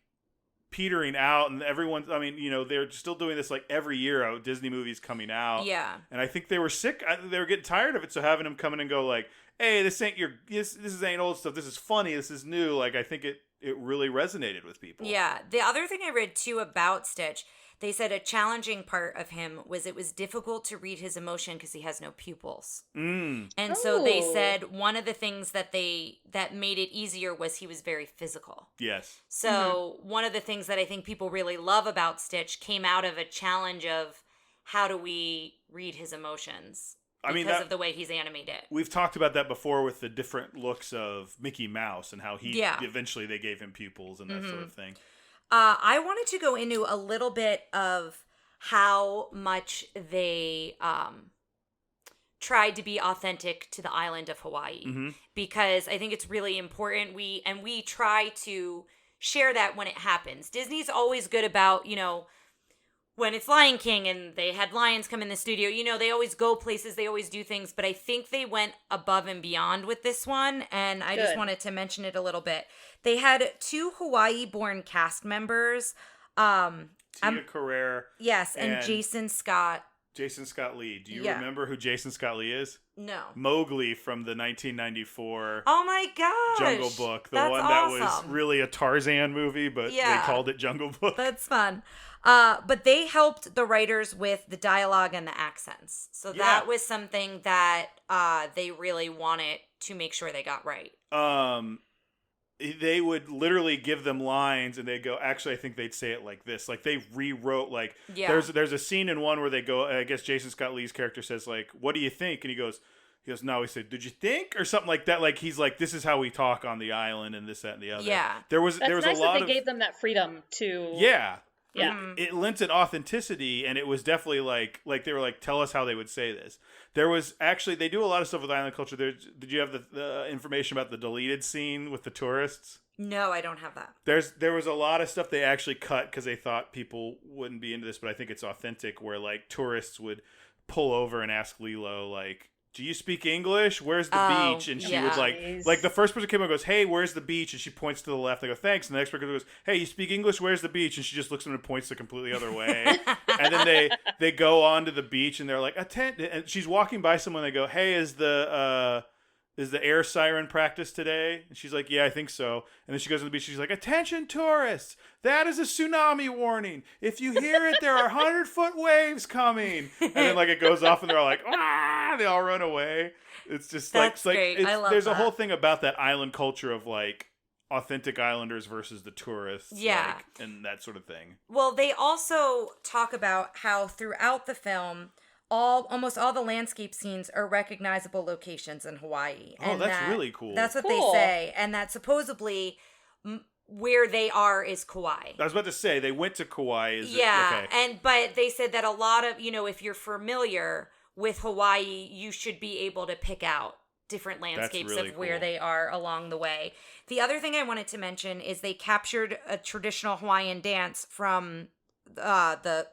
petering out, and everyone's, I mean, they're still doing this like every year, Disney movies coming out. Yeah. And I think they were sick. They were getting tired of it. So having them come in and go like, hey, this ain't old stuff. This is funny. This is new. Like, I think it really resonated with people. Yeah. The other thing I read too about Stitch, they said a challenging part of him was it was difficult to read his emotion because he has no pupils. And so they said one of the things that made it easier was he was very physical. Yes. So one of the things that I think people really love about Stitch came out of a challenge of how do we read his emotions because of the way he's animated. We've talked about that before with the different looks of Mickey Mouse and how eventually they gave him pupils and that sort of thing. I wanted to go into a little bit of how much they tried to be authentic to the island of Hawaii, because I think it's really important. We try to share that when it happens. Disney's always good about, when it's Lion King and they had lions come in the studio, they always go places, they always do things, but I think they went above and beyond with this one, and I just wanted to mention it a little bit. They had 2 Hawaii-born cast members. Tia Carrere. Yes, and Jason Scott. Jason Scott Lee. Do you remember who Jason Scott Lee is? No. Mowgli from the 1994 Oh my gosh. Jungle Book. The That's one that awesome. was really a Tarzan movie, but they called it Jungle Book. That's fun. But they helped the writers with the dialogue and the accents. So that was something that they really wanted to make sure they got right. They would literally give them lines and they'd go, actually, I think they'd say it like this. Like, they rewrote, like, there's a scene in one where they go, I guess Jason Scott Lee's character says, like, what do you think? And he goes, no, he said, did you think? Or something like that. Like, he's like, this is how we talk on the island and this, that, and the other. Yeah. There was nice a lot that they of... gave them that freedom to... Yeah. Yeah. It lent an authenticity, and it was definitely like they were like, tell us how they would say this. There was actually, they do a lot of stuff with island culture. Did you have the information about the deleted scene with the tourists? No, I don't have that. There was a lot of stuff they actually cut because they thought people wouldn't be into this, but I think it's authentic, where like tourists would pull over and ask Lilo, like, do you speak English? Where's the beach? And she would like the first person came up and goes, hey, where's the beach? And she points to the left. They go, thanks. And the next person goes, hey, you speak English? Where's the beach? And she just looks at them and points the completely other way. And then they go on to the beach and they're like, and she's walking by someone. They go, hey, is the air siren practice today? And she's like, yeah, I think so. And then she goes to the beach. She's like, attention tourists, that is a tsunami warning. If you hear it, there are 100-foot waves coming. And then like it goes off and they're all like, ah, they all run away. It's just That's great. I love there's that. a whole thing about that island culture of like authentic islanders versus the tourists. Yeah. Like, and that sort of thing. Well, they also talk about how throughout the film, almost all the landscape scenes are recognizable locations in Hawaii. Oh, that's really cool. That's what they say. And that supposedly where they are is Kauai. I was about to say, they went to Kauai. Okay. But they said that a lot of, if you're familiar with Hawaii, you should be able to pick out different landscapes really of where cool. they are along the way. The other thing I wanted to mention is they captured a traditional Hawaiian dance from the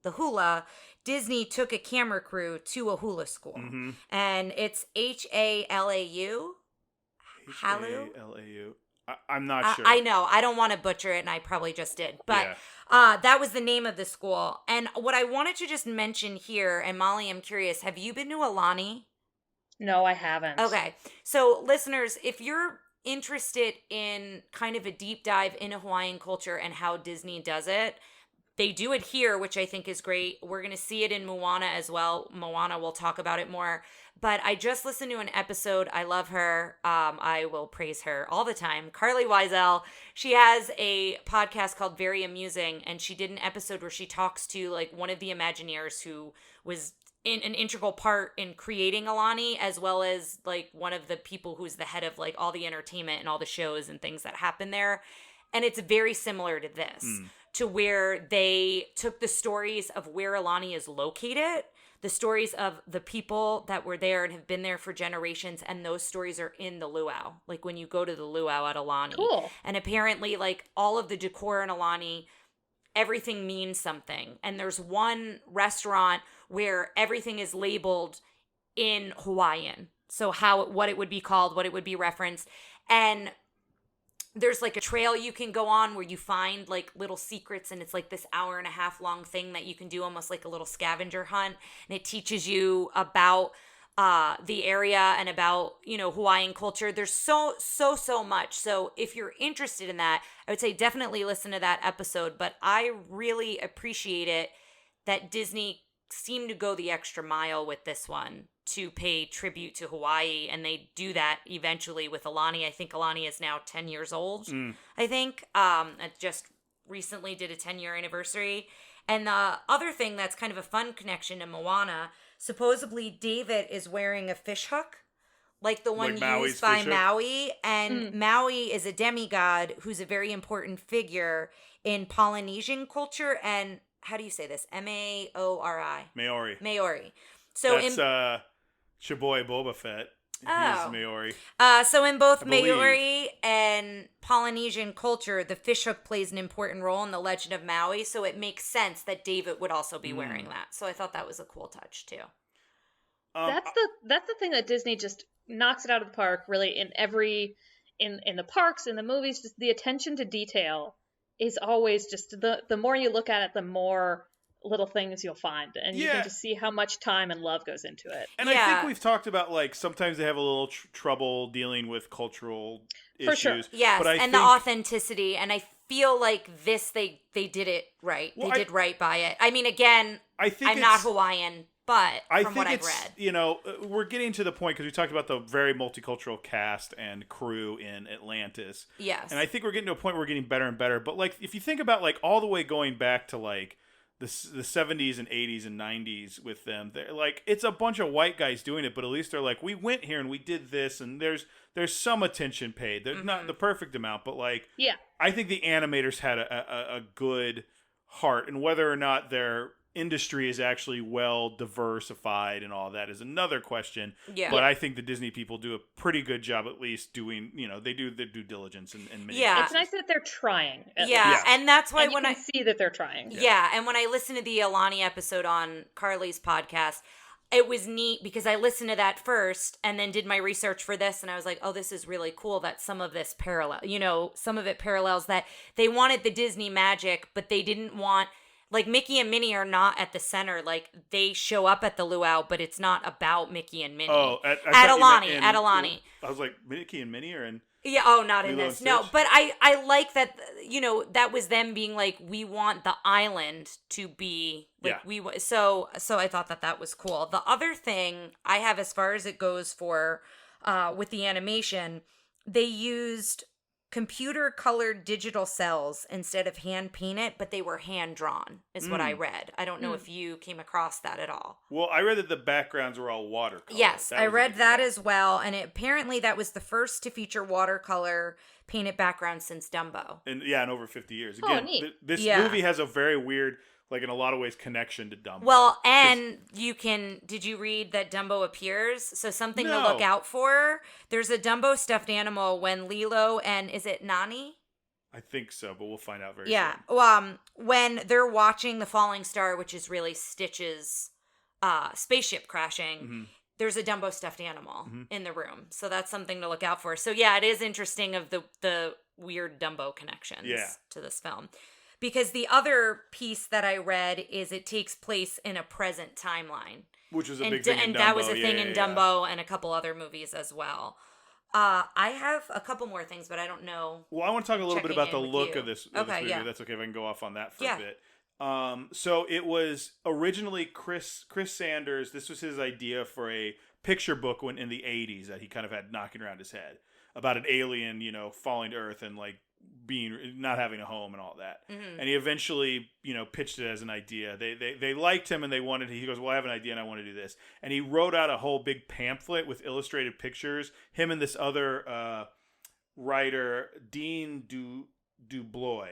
hula. Disney took a camera crew to a hula school. Mm-hmm. And it's Halau. Halau. I'm not sure. I know. I don't want to butcher it, and I probably just did. But that was the name of the school. And what I wanted to just mention here, and Molly, I'm curious, have you been to Aulani? No, I haven't. Okay. So, listeners, if you're interested in kind of a deep dive into Hawaiian culture and how Disney does it, they do it here, which I think is great. We're going to see it in Moana as well. Moana, we'll talk about it more. But I just listened to an episode. I love her. I will praise her all the time. Carly Wiesel. She has a podcast called Very Amusing, and she did an episode where she talks to like one of the Imagineers who was in an integral part in creating Aulani, as well as like one of the people who's the head of like all the entertainment and all the shows and things that happen there. And it's very similar to this, to where they took the stories of where Aulani is located, the stories of the people that were there and have been there for generations, and those stories are in the luau. Like when you go to the luau at Aulani. Cool. And apparently like all of the decor in Aulani, everything means something. And there's one restaurant where everything is labeled in Hawaiian. So what it would be called, what it would be referenced. And there's like a trail you can go on where you find like little secrets, and it's like this 1.5 hour long thing that you can do almost like a little scavenger hunt, and it teaches you about the area and about, you know, Hawaiian culture. There's so much. So if you're interested in that, I would say definitely listen to that episode. But I really appreciate it that Disney seemed to go the extra mile with this one to pay tribute to Hawaii, and they do that eventually with Alani. I think Alani is now 10 years old. I think it just recently did a 10-year anniversary. And the other thing that's kind of a fun connection to Moana, supposedly David is wearing a fish hook, like the one Like used by Maui's fish hook? Maui. And Maui is a demigod who's a very important figure in Polynesian culture. And how do you say this? Maori. Maori. Maori. So That's Chaboy Boba Fett. Oh. He's Maori. So in both I believe. Maori and Polynesian culture, the fishhook plays an important role in the legend of Maui. So it makes sense that David would also be wearing that. So I thought that was a cool touch too. That's the thing that Disney just knocks it out of the park. Really, in the parks, in the movies, just the attention to detail is always just the more you look at it, the more little things you'll find, and you can just see how much time and love goes into it. And I think we've talked about, like, sometimes they have a little trouble dealing with cultural issues. Sure. Yes, but I and think the authenticity. And I feel like this, they did it right. Well, they did right by it. I mean, again, I'm not Hawaiian, but from what I've read. You know, we're getting to the point, because we talked about the very multicultural cast and crew in Atlantis. Yes. And I think we're getting to a point where we're getting better and better. But, like, if you think about, like, all the way going back to, like, the 70s and 80s and 90s with them, they're like, it's a bunch of white guys doing it, but at least they're like, we went here and we did this, and there's some attention paid. There's not the perfect amount, but, like, I think the animators had a good heart, and whether or not their industry is actually well diversified and all that is another question. But I think the Disney people do a pretty good job, at least doing, you know, they do their due diligence and many cases. It's nice that they're trying. And that's why when I see that they're trying. And when I listened to the Alani episode on Carly's podcast, it was neat because I listened to that first and then did my research for this, and I was like, oh, this is really cool that some of this some of it parallels that they wanted the Disney magic, but they didn't want, like, Mickey and Minnie are not at the center. Like, they show up at the luau, but it's not about Mickey and Minnie. Oh, at Alani. I was like, Mickey and Minnie are in. Yeah, not in Lilo this. Stitch? No, but I like that, you know, that was them being like, we want the island to be like so I thought that was cool. The other thing I have as far as it goes for with the animation, they used computer colored digital cells instead of hand painted, but they were hand drawn is what I read. I don't know if you came across that at all. Well, I read that the backgrounds were all watercolor. Yes, I read that as well, and apparently that was the first to feature watercolor painted backgrounds since Dumbo. And in over 50 years. Again, neat. This movie has a very weird, like, in a lot of ways, connection to Dumbo. Well, and did you read that Dumbo appears? So something to look out for. There's a Dumbo stuffed animal when Lilo and, is it Nani? I think so, but we'll find out very soon. When they're watching the falling star, which is really Stitch's spaceship crashing, there's a Dumbo stuffed animal in the room. So that's something to look out for. So yeah, it is interesting of the weird Dumbo connections to this film. Because the other piece that I read is it takes place in a present timeline. Which was a big thing in Dumbo. And that was a thing in Dumbo and a couple other movies as well. I have a couple more things, but I don't know. Well, I want to talk a little bit about the look of this movie. Yeah. That's okay if I can go off on that for a bit. So it was originally Chris Sanders. This was his idea for a picture book in the 80s that he kind of had knocking around his head about an alien, you know, falling to Earth and, like, not having a home and all that. And he eventually, you know, pitched it as an idea. They liked him and he goes, well, I have an idea and I want to do this. And he wrote out a whole big pamphlet with illustrated pictures, him and this other writer, Dean Dubois.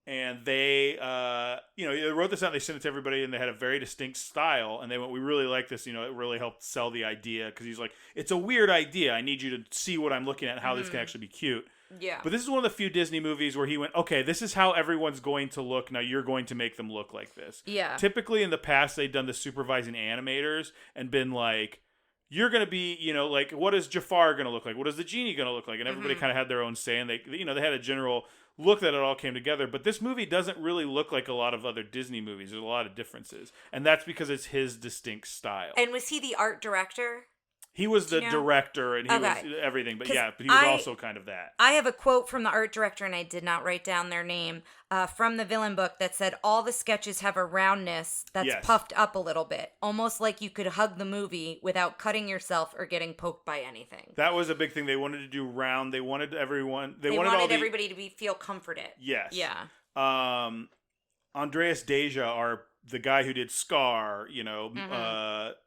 And they, they wrote this out and they sent it to everybody, and they had a very distinct style. And they went, we really like this. You know, it really helped sell the idea, because he's like, it's a weird idea. I need you to see what I'm looking at and how this can actually be cute. Yeah. But this is one of the few Disney movies where he went, okay, this is how everyone's going to look. Now you're going to make them look like this. Yeah. Typically in the past, they'd done the supervising animators and been like, you're going to be, like, what is Jafar going to look like? What is the genie going to look like? And everybody kind of had their own say, and they had a general look that it all came together. But this movie doesn't really look like a lot of other Disney movies. There's a lot of differences, and that's because it's his distinct style. And was he the art director? He was the director, and he was everything. But but he was also kind of that. I have a quote from the art director, and I did not write down their name, from the villain book that said, all the sketches have a roundness that's puffed up a little bit, almost like you could hug the movie without cutting yourself or getting poked by anything. That was a big thing. They wanted to do round. They wanted everyone. They wanted everybody to feel comforted. Yes. Yeah. Andreas Deja, the guy who did Scar,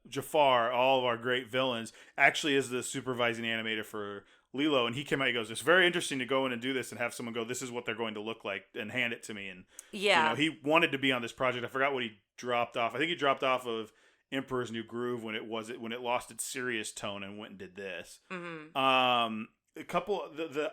Jafar, all of our great villains, actually is the supervising animator for Lilo. And he came out, he goes, it's very interesting to go in and do this and have someone go, this is what they're going to look like, and hand it to me. And, he wanted to be on this project. I forgot what he dropped off. I think he dropped off of Emperor's New Groove when it lost its serious tone and went and did this. Mm-hmm.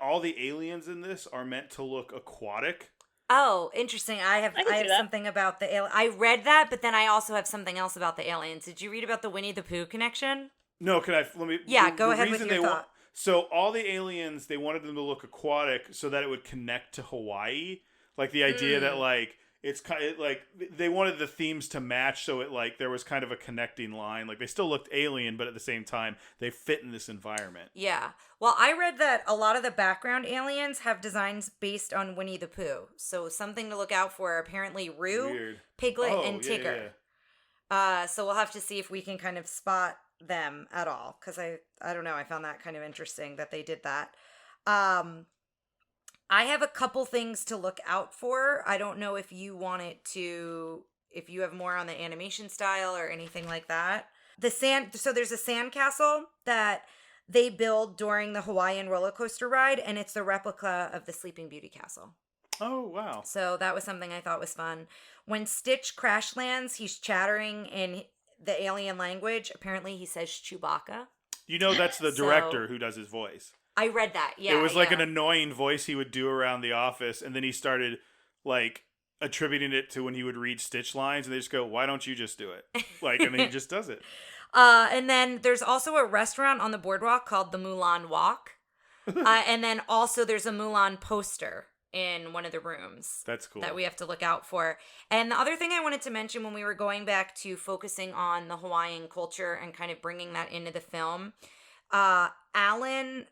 All the aliens in this are meant to look aquatic. Oh, interesting. I have something about the alien. I read that, but then I also have something else about the aliens. Did you read about the Winnie the Pooh connection? No, let me... Yeah, go ahead with your thought. So all the aliens, they wanted them to look aquatic so that it would connect to Hawaii. Like the idea that like it's kind of like they wanted the themes to match, so it like there was kind of a connecting line. Like they still looked alien, but at the same time they fit in this environment. Yeah. Well, I read that a lot of the background aliens have designs based on Winnie the Pooh. So something to look out for. Apparently Roo, Piglet, and Tigger. Yeah. So we'll have to see if we can kind of spot them at all, because I don't know, I found that kind of interesting that they did that. I have a couple things to look out for. I don't know if you if you have more on the animation style or anything like that. So there's a sandcastle that they build during the Hawaiian roller coaster ride, and it's the replica of the Sleeping Beauty castle. Oh, wow. So that was something I thought was fun. When Stitch crash lands, he's chattering in the alien language. Apparently he says Chewbacca. That's the director who does his voice. I read that, yeah. It was like an annoying voice he would do around the office, and then he started, like, attributing it to when he would read Stitch lines, and they just go, why don't you just do it? Like, and then he just does it. And then there's also a restaurant on the boardwalk called the Mulan Walk. And then also there's a Mulan poster in one of the rooms. That's cool. That we have to look out for. And the other thing I wanted to mention when we were going back to focusing on the Hawaiian culture and kind of bringing that into the film, Alan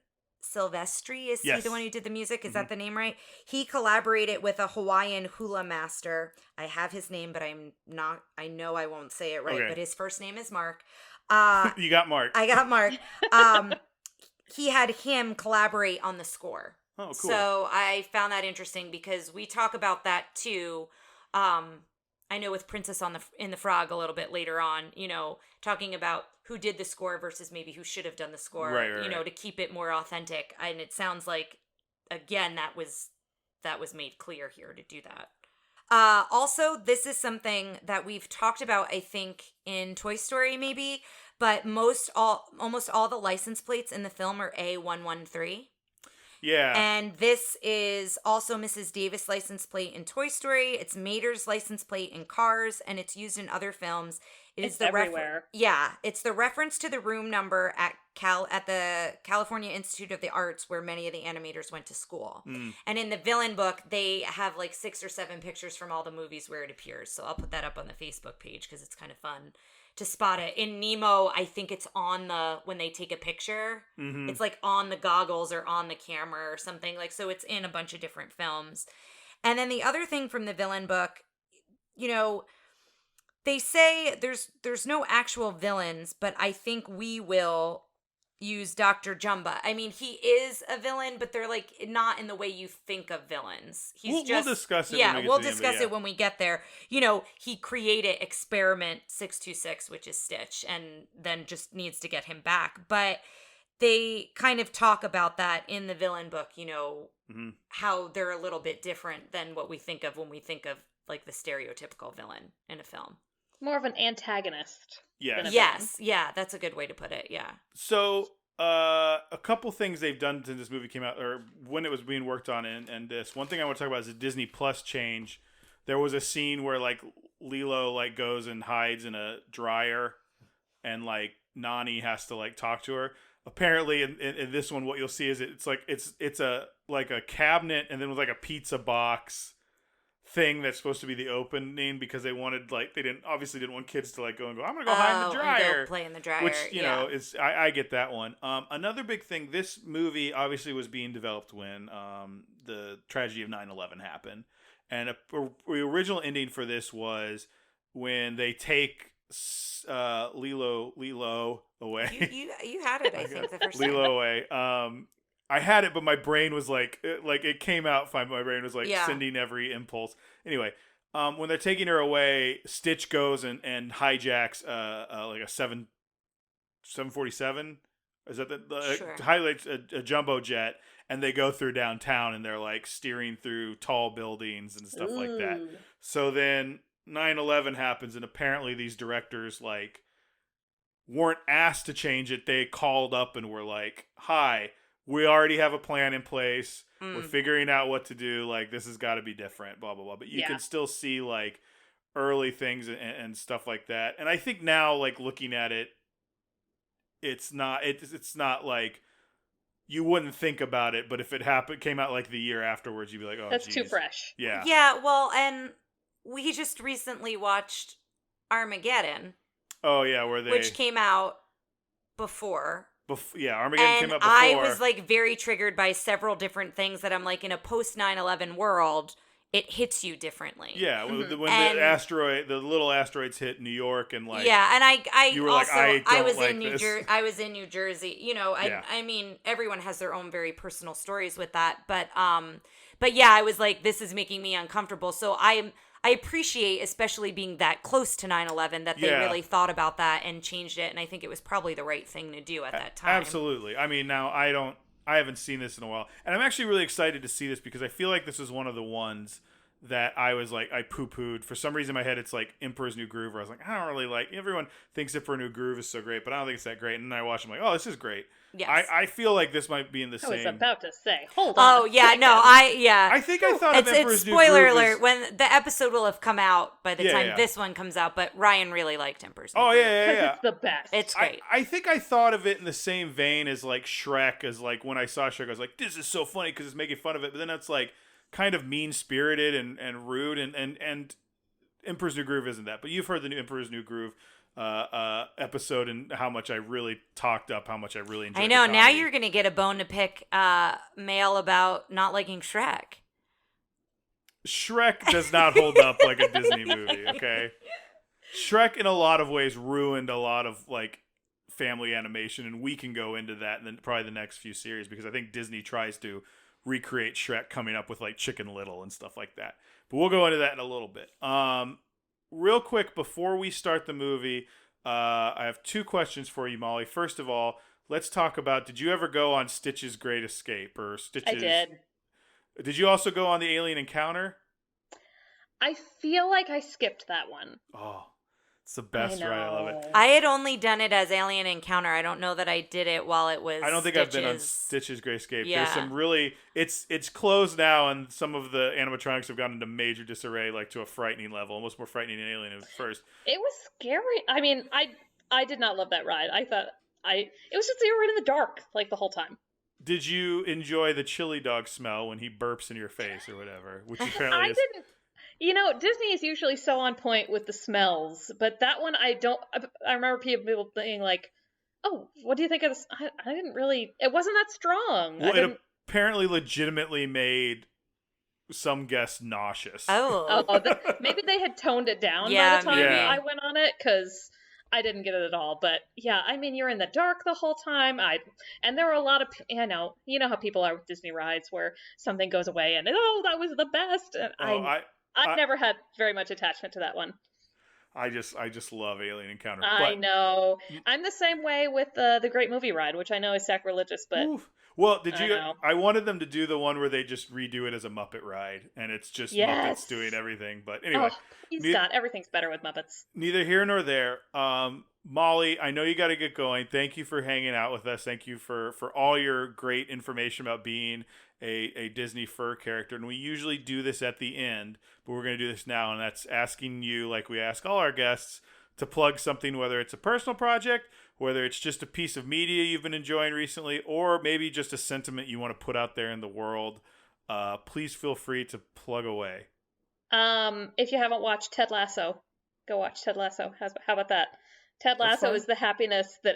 Silvestri, is he the one who did the music? Is that the name right? He collaborated with a Hawaiian hula master. I have his name, but I know I won't say it right, but his first name is Mark. You got Mark. I got Mark. He had him collaborate on the score. Oh, cool. So I found that interesting because we talk about that too. I know with Princess in the Frog a little bit later on, talking about who did the score versus maybe who should have done the score, right. To keep it more authentic. And it sounds like, again, that was made clear here to do that. Also, this is something that we've talked about, I think, in Toy Story maybe, but almost all the license plates in the film are A113. Yeah. And this is also Mrs. Davis' license plate in Toy Story. It's Mater's license plate in Cars, and it's used in other films. It's everywhere. It's the reference to the room number at the California Institute of the Arts where many of the animators went to school. And in the villain book, they have like 6 or 7 pictures from all the movies where it appears. So I'll put that up on the Facebook page because it's kind of fun to spot it. In Nemo, I think it's on when they take a picture, it's like on the goggles or on the camera or something, like, so it's in a bunch of different films. And then the other thing from the villain book, they say there's no actual villains, but I think we will use Dr. Jumba. I mean, he is a villain, but they're like not in the way you think of villains. We'll discuss it. Yeah, we'll discuss it when we get there. He created Experiment 626, which is Stitch, and then just needs to get him back. But they kind of talk about that in the villain book, how they're a little bit different than what we think of when we think of like the stereotypical villain in a film. More of an antagonist. Yes. Yeah, that's a good way to put it. Yeah. So, a couple things they've done since this movie came out, or when it was being worked on, and this one thing I want to talk about is a Disney Plus change. There was a scene where like Lilo like goes and hides in a dryer, and like Nani has to like talk to her. Apparently, in this one, what you'll see is it's a like a cabinet, and then with like a pizza box thing that's supposed to be the opening, because they wanted like they didn't want kids to like go I'm gonna go hide in the dryer and go play in the dryer, which you know is I get that one. Another big thing, this movie obviously was being developed when the tragedy of 9/11 happened, and the original ending for this was when they take Lilo away. You had it, I think, the first Lilo time. away. I had it, but my brain was like it came out fine. But my brain was like Yeah. sending every impulse. Anyway, when they're taking her away, Stitch goes and hijacks like a 747. Is that the Sure. highlights a jumbo jet, and they go through downtown, and they're like steering through tall buildings and stuff like that. Ooh. So then 9/11 happens, and apparently these directors like weren't asked to change it. They called up and were like, "Hi, we already have a plan in place. We're figuring out what to do. Like, this has got to be different, blah, blah, blah." But you can still see, like, early things and stuff like that. And I think now, like, looking at it, it's not like, you wouldn't think about it. But if it came out, like, the year afterwards, you'd be like, oh, That's geez. too fresh. Yeah. Yeah, well, and we just recently watched Armageddon. Oh, yeah, which came out before. Armageddon came out before. I was like very triggered by several different things that I'm like, in a post 9/11 world, it hits you differently. Yeah, when And- the little asteroids hit New York, and like and I you were also like, I was like in this. I was in New Jersey. You know, Yeah. I mean, everyone has their own very personal stories with that, but yeah, I was like, this is making me uncomfortable. So I appreciate, especially being that close to 9/11, that they really thought about that and changed it, and I think it was probably the right thing to do at that time. Absolutely. I mean, now I haven't seen this in a while, and I'm actually really excited to see this because I feel like this is one of the ones that I was like, I poo-pooed. For some reason in my head, it's like Emperor's New Groove, where I was like, I don't really like, everyone thinks Emperor's New Groove is so great, but I don't think it's that great. And then I watched it, I'm like, oh, this is great. Yes. I feel like this might be in the I same. was about to say, hold on. Oh, yeah, no, I think I thought of Emperor's it's New spoiler Groove alert, as- when the episode will have come out by the time yeah. this one comes out, but Ryan really liked Emperor's New Oh, Groove. yeah. Because it's the best. It's great. I think I thought of it in the same vein as like Shrek, as like when I saw Shrek, I was like, this is so funny because it's making fun of it. But then it's like kind of mean-spirited and rude, and Emperor's New Groove isn't that. But you've heard the new Emperor's New Groove episode and how much I really talked up, how much I really enjoyed I know, the now comedy. you're going to get a bone to pick mail about not liking Shrek. Shrek does not hold up like a Disney movie, okay? Shrek in a lot of ways ruined a lot of like family animation, and we can go into that in then probably the next few series, because I think Disney tries to recreate Shrek, coming up with like Chicken Little and stuff like that. But we'll go into that in a little bit. Real quick, before we start the movie, I have two questions for you, Molly. First of all, let's talk about, did you ever go on Stitch's Great Escape, or Stitch's? I did. Did you also go on the Alien Encounter? I feel like I skipped that one. Oh, it's the best ride. I love it. I had only done it as Alien Encounter. I don't know that I did it while it was I don't think Stitches. I've been on Stitch's Great Escape. Yeah. There's some really, it's closed now, and some of the animatronics have gotten into major disarray, like to a frightening level, almost more frightening than Alien at first. It was scary. I mean, I did not love that ride. I thought it was just you were in the dark like the whole time. Did you enjoy the chili dog smell when he burps in your face or whatever? Which apparently I is. didn't. You know, Disney is usually so on point with the smells, but that one I don't. I remember people being like, "Oh, what do you think of this?" I didn't really. It wasn't that strong. Well, it apparently legitimately made some guests nauseous. Oh. Maybe they had toned it down Yeah, by the time maybe. I went on it, because I didn't get it at all. But yeah, I mean, you're in the dark the whole time. And there were a lot of, you know how people are with Disney rides where something goes away and that was the best. And I've never had very much attachment to that one. I just love Alien Encounter. I know. I'm the same way with the Great Movie Ride, which I know is sacrilegious, but Oof. Well, did I you? know. I wanted them to do the one where they just redo it as a Muppet ride, and it's just Yes. Muppets doing everything. But anyway, oh, please God, everything's better with Muppets. neither here nor there. Molly, I know you got to get going. Thank you for hanging out with us. Thank you for all your great information about being a Disney fur character. And we usually do this at the end, but we're going to do this now, and that's asking you, like we ask all our guests, to plug something, whether it's a personal project, whether it's just a piece of media you've been enjoying recently, or maybe just a sentiment you want to put out there in the world. Please feel free to plug away. If you haven't watched Ted Lasso, go watch Ted Lasso. How about that? Ted Lasso is the happiness that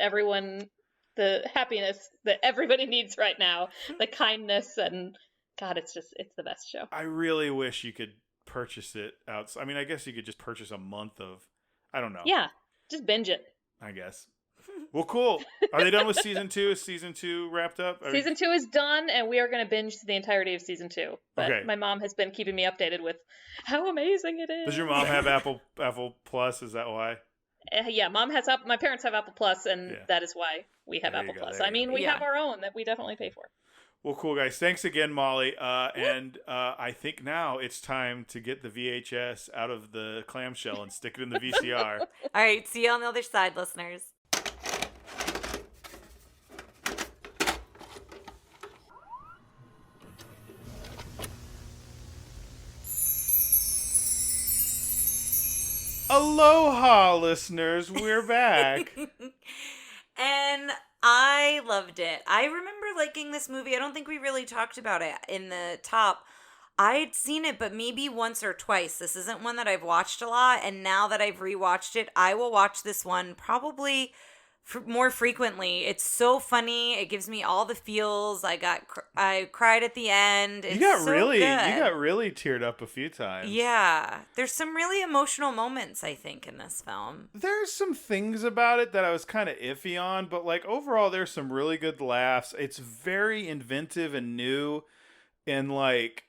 everybody needs right now. The kindness and God, it's the best show. I really wish you could purchase it out. I mean, I guess you could just purchase a month of, I don't know. Yeah, just binge it. I guess. Well, cool. Are they done with season 2? Is season 2 wrapped up? Season 2 is done, and we are going to binge the entirety of season 2. But okay. My mom has been keeping me updated with how amazing it is. Does your mom have Apple Plus? Is that why? Yeah, my parents have Apple Plus, and that is why we have Apple Plus. I mean, we have our own that we definitely pay for. Well, cool, guys. Thanks again, Molly. And I think now it's time to get the VHS out of the clamshell and stick it in the VCR. All right. See you on the other side, listeners. Aloha, listeners. We're back. And I loved it. I remember liking this movie. I don't think we really talked about it in the top. I'd seen it, but maybe once or twice. This isn't one that I've watched a lot. And now that I've rewatched it, I will watch this one probably more frequently. It's so funny. It gives me all the feels. I cried at the end. It's you got so really good. teared up a few times. Yeah. There's some really emotional moments, I think, in this film. There's some things about it that I was kind of iffy on, but like overall there's some really good laughs. It's very inventive and new, and like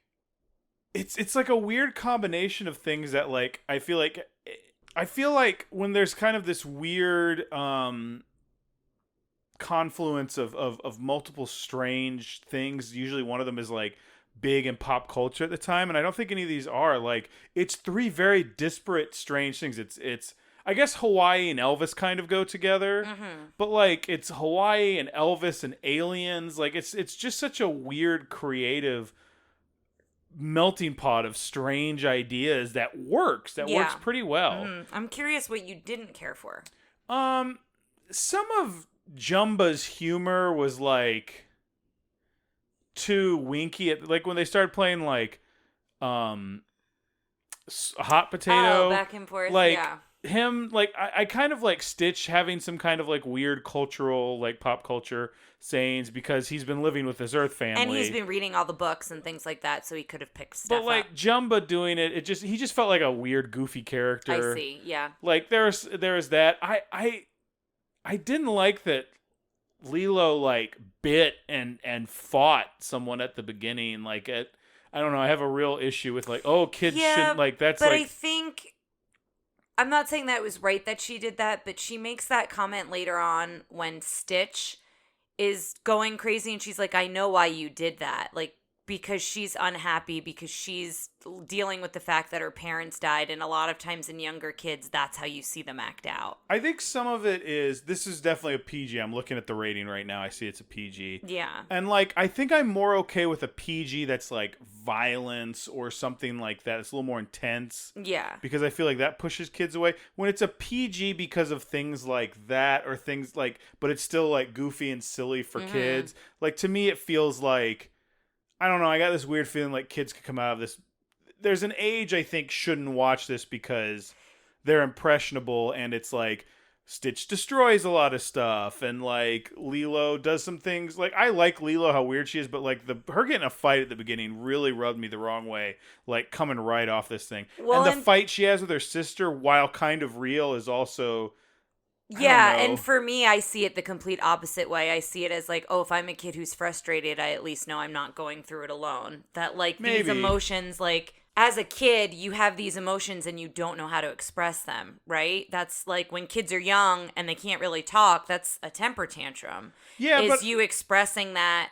it's like a weird combination of things that like I feel like when there's kind of this weird confluence of multiple strange things, usually one of them is like big in pop culture at the time, and I don't think any of these are. Like, it's three very disparate strange things. It's I guess Hawaii and Elvis kind of go together, but like it's Hawaii and Elvis and aliens. Like it's just such a weird creative melting pot of strange ideas that works pretty well. I'm curious what you didn't care for. Some of Jumba's humor was like too winky. Like when they started playing like hot potato, back and forth, like him, like I kind of like Stitch having some kind of like weird cultural, like pop culture sayings because he's been living with his Earth family and he's been reading all the books and things like that, so he could have picked stuff but like up. Jumba doing it, he just felt like a weird goofy character. I see. Yeah, like there's that. I didn't like that Lilo like bit and fought someone at the beginning. Like I don't know. I have a real issue with like, oh, kids shouldn't like. That's but like. I think I'm not saying that it was right that she did that, but she makes that comment later on when Stitch is going crazy, and she's like, "I know why you did that." Like, because she's unhappy because she's dealing with the fact that her parents died, and a lot of times in younger kids, that's how you see them act out. I think some of it is, this is definitely a PG. I'm looking at the rating right now. I see it's a PG. Yeah. And like, I think I'm more okay with a PG that's like violence or something like that. It's a little more intense. Yeah. Because I feel like that pushes kids away. When it's a PG because of things like that or things like, but it's still like goofy and silly for kids. Like, to me, it feels like, I don't know. I got this weird feeling like kids could come out of this. There's an age I think shouldn't watch this because they're impressionable, and it's like Stitch destroys a lot of stuff, and like Lilo does some things. Like, I like Lilo, how weird she is, but like her getting a fight at the beginning really rubbed me the wrong way. Like, coming right off this thing, well, and the fight she has with her sister, while kind of real, is also. Yeah, and for me, I see it the complete opposite way. I see it as like, oh, if I'm a kid who's frustrated, I at least know I'm not going through it alone. That like these emotions, like as a kid, you have these emotions and you don't know how to express them, right? That's like when kids are young and they can't really talk, that's a temper tantrum. Yeah, but you expressing that.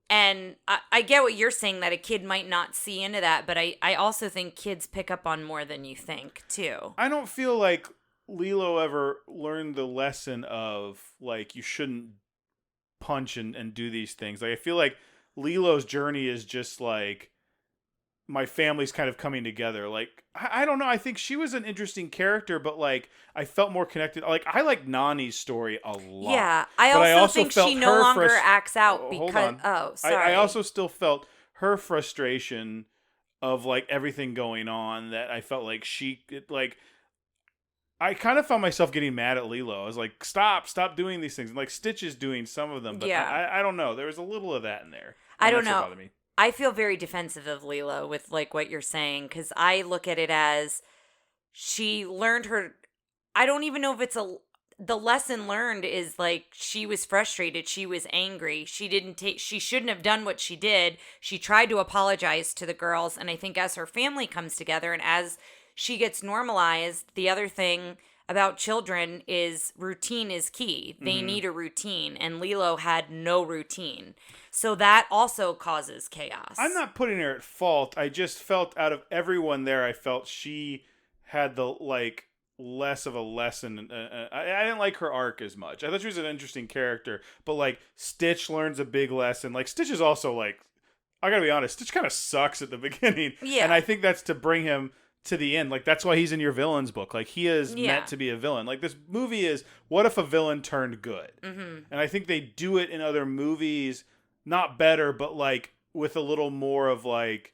And I get what you're saying, that a kid might not see into that, but I also think kids pick up on more than you think, too. I don't feel like Lilo ever learned the lesson of like you shouldn't punch and do these things. Like, I feel like Lilo's journey is just like my family's kind of coming together. Like, I don't know. I think she was an interesting character, but like I felt more connected. Like I like Nani's story a lot. Yeah, but I also think felt she no her longer acts out Hold because. on. Oh, sorry. I also still felt her frustration of like everything going on. That I felt like like. I kind of found myself getting mad at Lilo. I was like, stop doing these things. And like Stitch is doing some of them, but Yeah. I don't know. There was a little of that in there. I don't that's what know. bothered me. I feel very defensive of Lilo with like what you're saying because I look at it as she learned her. I don't even know if it's the lesson learned is like she was frustrated, she was angry, she shouldn't have done what she did. She tried to apologize to the girls, and I think as her family comes together and as she gets normalized, the other thing about children is routine is key. They need a routine, and Lilo had no routine. So that also causes chaos. I'm not putting her at fault. I just felt out of everyone there, I felt she had the like less of a lesson. I didn't like her arc as much. I thought she was an interesting character, but like Stitch learns a big lesson. Like Stitch is also like, I gotta be honest, Stitch kind of sucks at the beginning. Yeah. And I think that's to bring him to the end. Like that's why he's in your villains book. Like he is meant to be a villain. Like this movie is, what if a villain turned good? And I think they do it in other movies, not better, but like with a little more of like,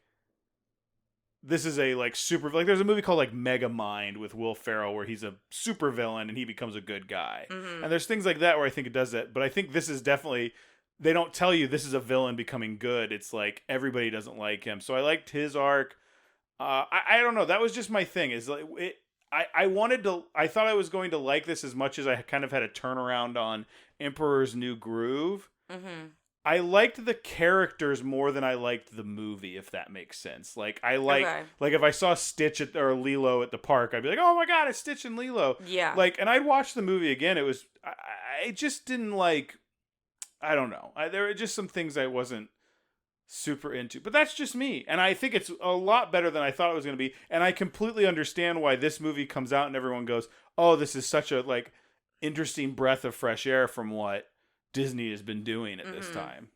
this is a like super, like there's a movie called like Megamind with Will Ferrell where he's a super villain and he becomes a good guy. And there's things like that where I think it does that. But I think this is definitely, they don't tell you this is a villain becoming good. It's like everybody doesn't like him. So I liked his arc. I don't know. That was just my thing. Is like I thought I was going to like this as much as I kind of had a turnaround on Emperor's New Groove. I liked the characters more than I liked the movie, if that makes sense. Like like if I saw Stitch or Lilo at the park, I'd be like, oh my god, it's Stitch and Lilo. Yeah. Like, and I'd watch the movie again. It was I just didn't like. I don't know. There were just some things I wasn't super into, but that's just me, and I think it's a lot better than I thought it was going to be, and I completely understand why this movie comes out and everyone goes, oh, this is such a like interesting breath of fresh air from what Disney has been doing at this time.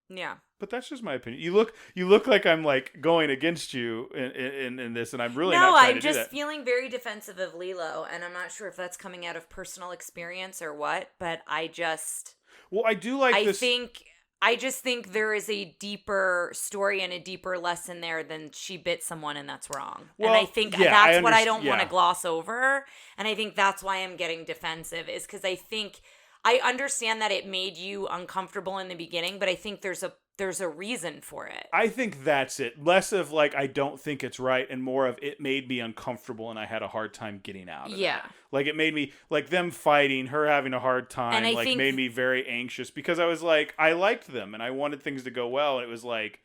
Yeah, but that's just my opinion. You look like I'm like going against you in this, and I'm really not trying to do that. I'm just feeling very defensive of Lilo, and I'm not sure if that's coming out of personal experience or what, but I do like this. I just think there is a deeper story and a deeper lesson there than she bit someone and that's wrong. Well, and I think that's what I don't want to gloss over. And I think that's why I'm getting defensive, is because I think I understand that it made you uncomfortable in the beginning, but I think there's a reason for it. I think that's it. Less of like, I don't think it's right, and more of it made me uncomfortable and I had a hard time getting out of it. Like it made me, like them fighting, her having a hard time, and like made me very anxious because I was like, I liked them and I wanted things to go well. And it was like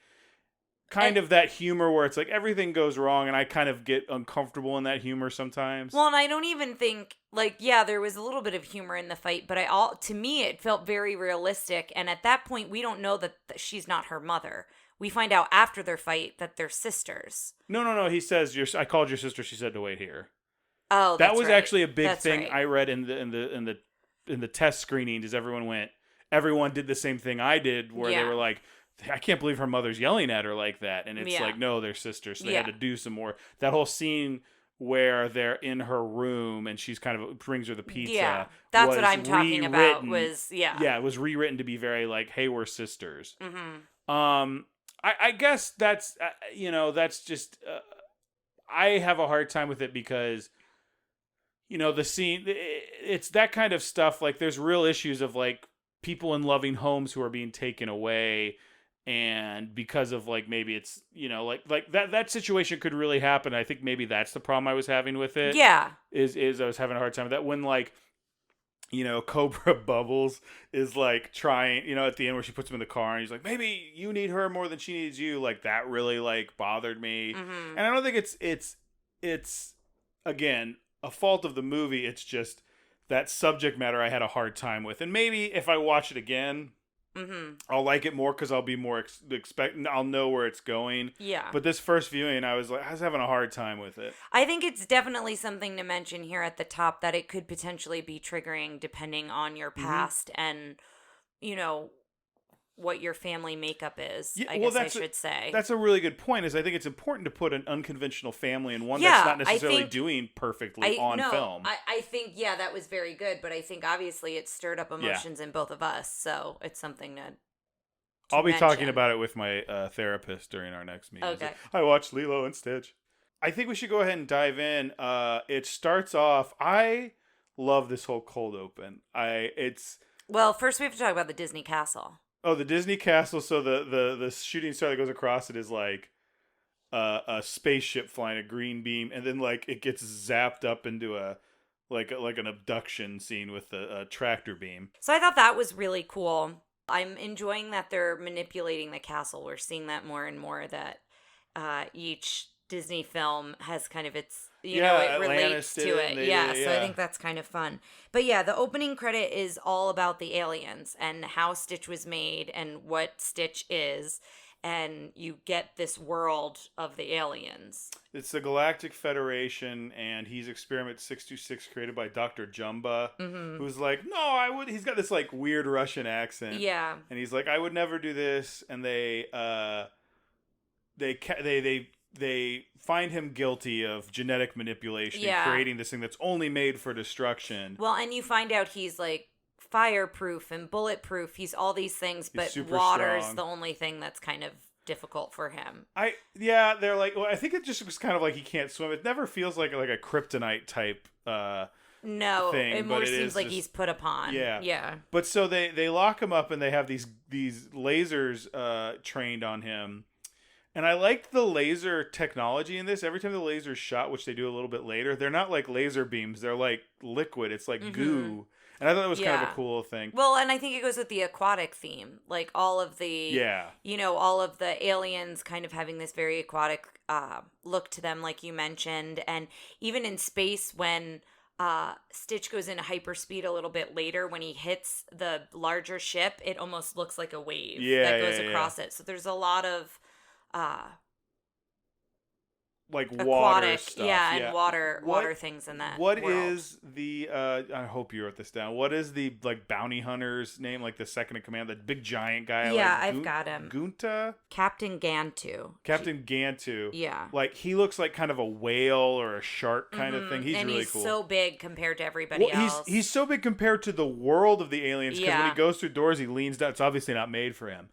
kind of that humor where it's like everything goes wrong and I kind of get uncomfortable in that humor sometimes. Well, and I don't even think like, yeah, there was a little bit of humor in the fight, but to me, it felt very realistic. And at that point, we don't know that she's not her mother. We find out after their fight that they're sisters. No. He says, I called your sister. She said to wait here. Oh, that was right. actually a big thing right. I read in the test screening. Is everyone did the same thing I did, where they were like, I can't believe her mother's yelling at her like that, and it's like, no, they're sisters. So they had to do some more. That whole scene where they're in her room and she's kind of brings her the pizza. Yeah, that's what I'm talking about. It was rewritten to be very like, hey, we're sisters. I guess that's that's just I have a hard time with it because the scene, it's that kind of stuff. Like there's real issues of like people in loving homes who are being taken away, and because of like maybe it's like that situation could really happen. I think maybe that's the problem I was having with it. Is I was having a hard time with that when like Cobra Bubbles is like trying, at the end where she puts him in the car and he's like, maybe you need her more than she needs you. Like that really like bothered me. And I don't think it's again a fault of the movie. It's just that subject matter I had a hard time with. And maybe if I watch it again, I'll like it more because I'll be more I'll know where it's going. Yeah. But this first viewing, I was having a hard time with it. I think it's definitely something to mention here at the top that it could potentially be triggering depending on your past and, what your family makeup is. Yeah, I well, guess I should say. That's a really good point. Is I think it's important to put an unconventional family in one Yeah, that's not necessarily I think- doing perfectly on film. I think, yeah, that was very good, but I think obviously it stirred up emotions in both of us, so it's something to I'll be talking mention. about it with my therapist during our next meeting. Okay. I watched Lilo and Stitch. I think we should go ahead and dive in. It starts off. I love this whole cold open. Well, first we have to talk about the Disney castle. Oh, the Disney castle. So the shooting star that goes across it is like a spaceship flying a green beam, and then like it gets zapped up into a like an abduction scene with a tractor beam. So I thought that was really cool. I'm enjoying that they're manipulating the castle. We're seeing that more and more, that each Disney film has kind of its, it relates to it. So I think that's kind of fun. But yeah, the opening credit is all about the aliens and how Stitch was made and what Stitch is. And you get this world of the aliens. It's the Galactic Federation, and he's Experiment 626, created by Dr. Jumba, who's like, no, I would. He's got this like weird Russian accent. Yeah. And he's like, I would never do this. And they find him guilty of genetic manipulation and creating this thing that's only made for destruction. Well, and you find out he's like fireproof and bulletproof. He's all these things, but water's the only thing that's kind of difficult for him. They're like, well, I think it just was kind of like he can't swim. It never feels like a kryptonite type no thing, it more seems like he's put upon. Yeah. But so they lock him up, and they have these lasers trained on him. And I liked the laser technology in this. Every time the laser's shot, which they do a little bit later, they're not like laser beams. They're like liquid. It's like goo. And I thought that was kind of a cool thing. Well, and I think it goes with the aquatic theme. Like all of the, all of the aliens kind of having this very aquatic look to them, like you mentioned. And even in space, when Stitch goes into hyperspeed a little bit later, when he hits the larger ship, it almost looks like a wave that goes across it. So there's a lot of like aquatic, water stuff. And water things in that. What world. is the I hope you wrote this down. What is the like bounty hunter's name? Like the second in command, the big giant guy. Yeah, I've got him. Gunta? Captain Gantu. Captain Gantu. Yeah. Like he looks like kind of a whale or a shark kind of thing. He's and really he's cool. So big compared to everybody else. He's so big compared to the world of the aliens, because when he goes through doors, he leans down. It's obviously not made for him.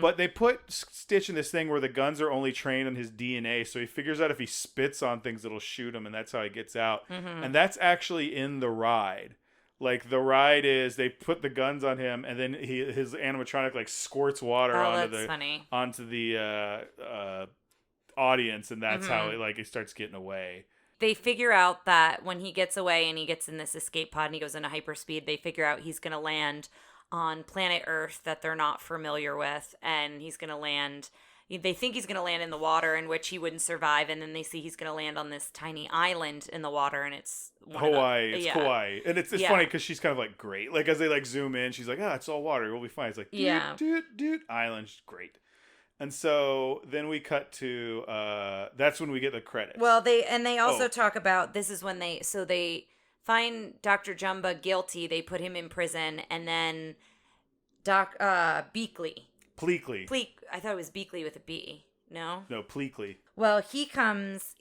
But they put Stitch in this thing where the guns are only trained on his DNA, so he figures out if he spits on things, it'll shoot him, and that's how he gets out. And that's actually in the ride. Like the ride is they put the guns on him, and then his animatronic like squirts water onto the audience, and that's how it starts getting away. They figure out that when he gets away and he gets in this escape pod and he goes into hyperspeed, they figure out he's going to land on planet Earth that they're not familiar with, and he's going to land. They think he's going to land in the water, in which he wouldn't survive, and then they see he's going to land on this tiny island in the water, and it's Hawaii. It's Hawaii, and it's funny because she's kind of like great. Like as they like zoom in, she's like, it's all water. We'll be fine. It's like dude, island, great. And so then we cut to that's when we get the credits. Well, they also talk about, this is when they find Dr. Jumba guilty. They put him in prison, and then Bleakley. I thought it was Beakley with a B. No, Bleakley. Well, he comes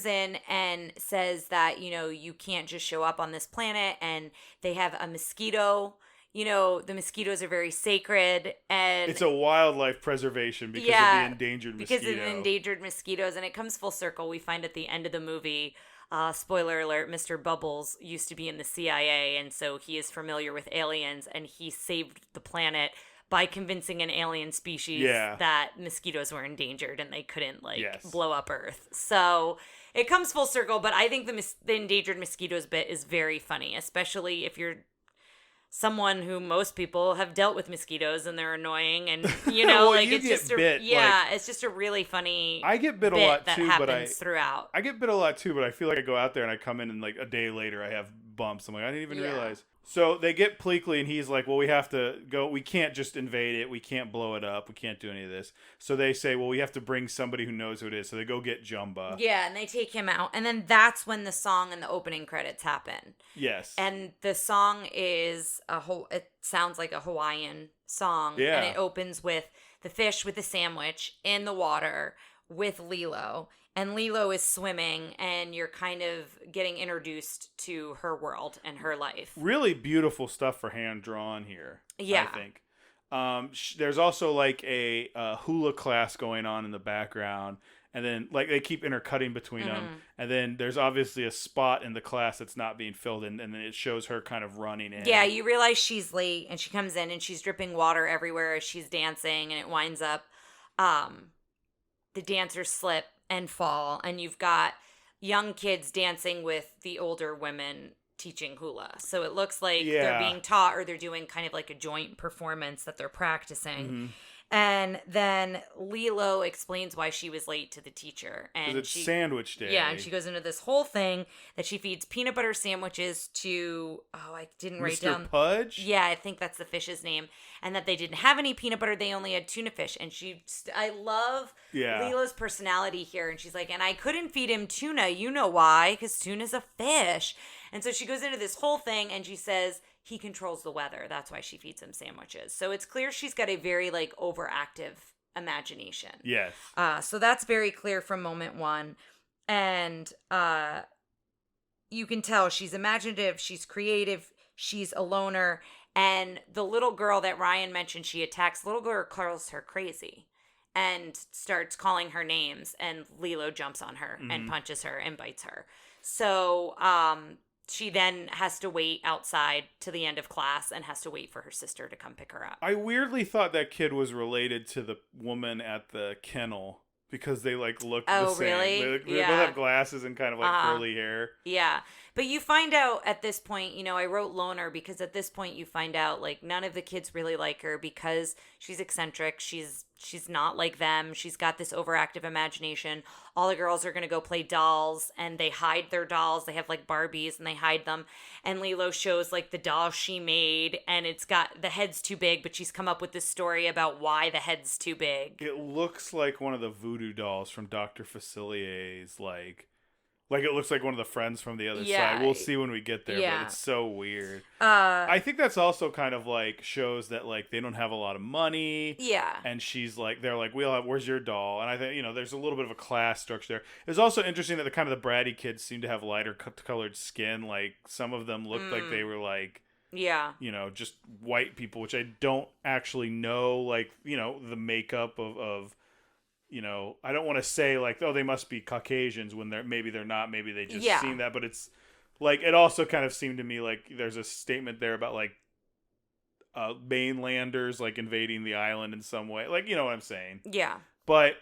in and says that, you can't just show up on this planet, and they have a mosquito. The mosquitoes are very sacred, and it's a wildlife preservation because of the endangered mosquito. Because of the endangered mosquitoes, and it comes full circle. We find at the end of the movie, spoiler alert, Mr. Bubbles used to be in the CIA, and so he is familiar with aliens, and he saved the planet by convincing an alien species that mosquitoes were endangered and they couldn't blow up Earth. So it comes full circle, but I think the endangered mosquitoes bit is very funny, especially if you're someone who most people have dealt with mosquitoes and they're annoying, and well, it's just it's just a really funny. I get bit a lot that too, happens throughout. I get bit a lot too, but I feel like I go out there and I come in and like a day later I have bumps. I'm like, I didn't even realize. So they get Pleakley, and he's like, well, we have to go. We can't just invade it. We can't blow it up. We can't do any of this. So they say, well, we have to bring somebody who knows who it is. So they go get Jumba. Yeah, and they take him out. And then that's when the song and the opening credits happen. Yes. And the song is it sounds like a Hawaiian song. Yeah. And it opens with the fish with the sandwich in the water with Lilo. And Lilo is swimming, and you're kind of getting introduced to her world and her life. Really beautiful stuff for hand drawn here. Yeah. I think. There's also like a hula class going on in the background. And then like they keep intercutting between them. And then there's obviously a spot in the class that's not being filled in. And then it shows her kind of running in. Yeah, you realize she's late, and she comes in, and she's dripping water everywhere as she's dancing. And it winds up the dancers slip and fall, and you've got young kids dancing with the older women teaching hula. So it looks like they're being taught, or they're doing kind of like a joint performance that they're practicing. And then Lilo explains why she was late to the teacher. And it's sandwich day. Yeah, and she goes into this whole thing that she feeds peanut butter sandwiches to, I didn't write down. Mr. Pudge? Yeah, I think that's the fish's name. And that they didn't have any peanut butter, they only had tuna fish. And I love Lilo's personality here. And she's like, and I couldn't feed him tuna. You know why? Because tuna's a fish. And so she goes into this whole thing, and she says, he controls the weather. That's why she feeds him sandwiches. So it's clear she's got a very like overactive imagination. Yes. So that's very clear from moment one. And you can tell she's imaginative, she's creative, she's a loner. And the little girl that Ryan mentioned she attacks, the little girl calls her crazy and starts calling her names. And Lilo jumps on her and punches her and bites her. So she then has to wait outside to the end of class and has to wait for her sister to come pick her up. I weirdly thought that kid was related to the woman at the kennel because they like look the same. Really? They both have glasses and kind of like curly hair. Yeah. But you find out at this point, I wrote loner because at this point you find out like none of the kids really like her because she's eccentric. She's not like them. She's got this overactive imagination. All the girls are going to go play dolls and they hide their dolls. They have like Barbies and they hide them. And Lilo shows like the doll she made and it's got the head's too big, but she's come up with this story about why the head's too big. It looks like one of the voodoo dolls from Dr. Facilier's like it looks like one of the friends from the other side. We'll see when we get there, but it's so weird. I think that's also kind of like shows that like they don't have a lot of money. Yeah. And she's like, they're like, where's your doll? And I think, there's a little bit of a class structure there. It's also interesting that the kind of the bratty kids seem to have lighter colored skin. Like some of them looked like they were like, just white people, which I don't actually know, like, the makeup of I don't want to say like, oh, they must be Caucasians when maybe they're not, maybe they just seem that, but it's like, it also kind of seemed to me like there's a statement there about like mainlanders like invading the island in some way, like, you know what I'm saying? Yeah. But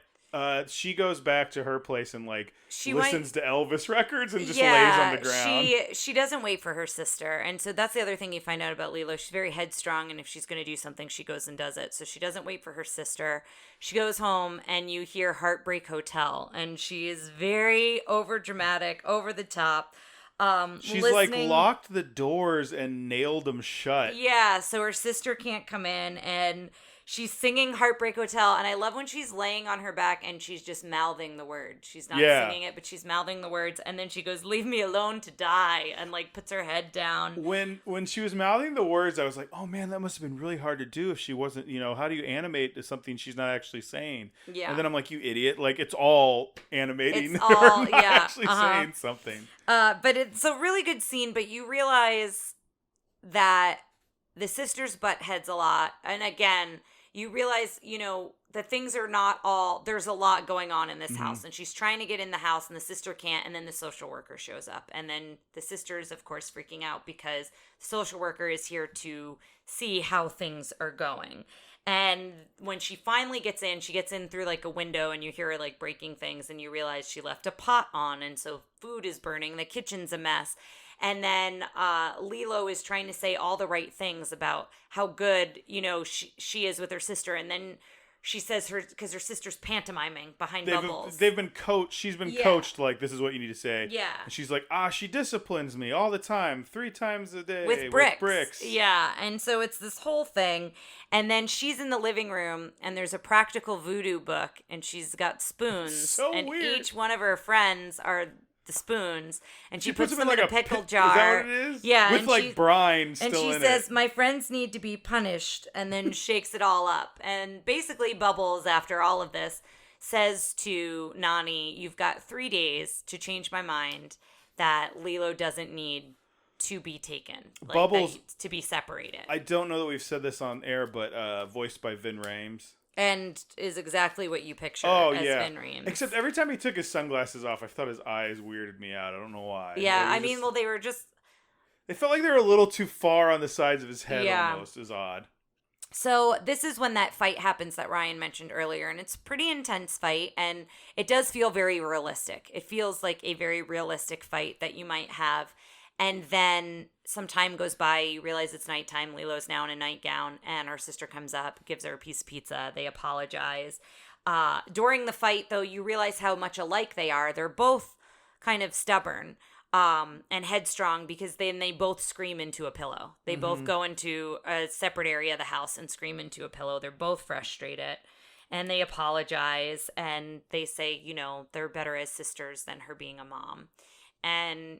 she goes back to her place and like listens to Elvis records and just lays on the ground. She doesn't wait for her sister, and so that's the other thing you find out about Lilo. She's very headstrong, and if she's going to do something, she goes and does it. So she doesn't wait for her sister. She goes home, and you hear "Heartbreak Hotel," and she is very overdramatic, over the top. She's like locked the doors and nailed them shut. Yeah, so her sister can't come in, and she's singing Heartbreak Hotel, and I love when she's laying on her back and she's just mouthing the words. She's not singing it, but she's mouthing the words, and then she goes, "Leave me alone to die," and like puts her head down. When she was mouthing the words, I was like, oh man, that must have been really hard to do if she wasn't, how do you animate something she's not actually saying? Yeah. And then I'm like, you idiot, like it's all animating. It's all, not actually saying something. But it's a really good scene, but you realize that the sisters butt heads a lot, and again, you realize, that things are not all, there's a lot going on in this house. And she's trying to get in the house and the sister can't. And then the social worker shows up. And then the sister is, of course, freaking out because the social worker is here to see how things are going. And when she finally gets in, she gets in through like a window and you hear her like breaking things and you realize she left a pot on. And so food is burning. The kitchen's a mess. And then Lilo is trying to say all the right things about how good, she is with her sister. And then she says because her sister's pantomiming behind Bubbles. They've been coached. She's been coached, like, this is what you need to say. Yeah. And she's like, she disciplines me all the time, 3 times a day. With bricks. Yeah. And so it's this whole thing. And then she's in the living room, and there's a practical voodoo book, and she's got spoons. So and weird. Each one of her friends are the spoons, and she puts them in like a pickle jar. Is that what it is? Yeah. With, like, brine still in it. And she says, my friends need to be punished, and then shakes it all up. And basically Bubbles, after all of this, says to Nani, you've got 3 days to change my mind that Lilo doesn't need to be taken. Like, Bubbles, to be separated. I don't know that we've said this on air, but voiced by Vin Rhames. And is exactly what you picture as Vin Rhames. Except every time he took his sunglasses off, I thought his eyes weirded me out. I don't know why. Yeah, they were just... They felt like they were a little too far on the sides of his head almost. It was odd. So this is when that fight happens that Ryan mentioned earlier, and it's a pretty intense fight, and it does feel very realistic. It feels like a very realistic fight that you might have. And then some time goes by, you realize it's nighttime, Lilo's now in a nightgown, and her sister comes up, gives her a piece of pizza, they apologize. During the fight, though, you realize how much alike they are. They're both kind of stubborn and headstrong, because then they both scream into a pillow. They both go into a separate area of the house and scream into a pillow. They're both frustrated, and they apologize, and they say, they're better as sisters than her being a mom. And,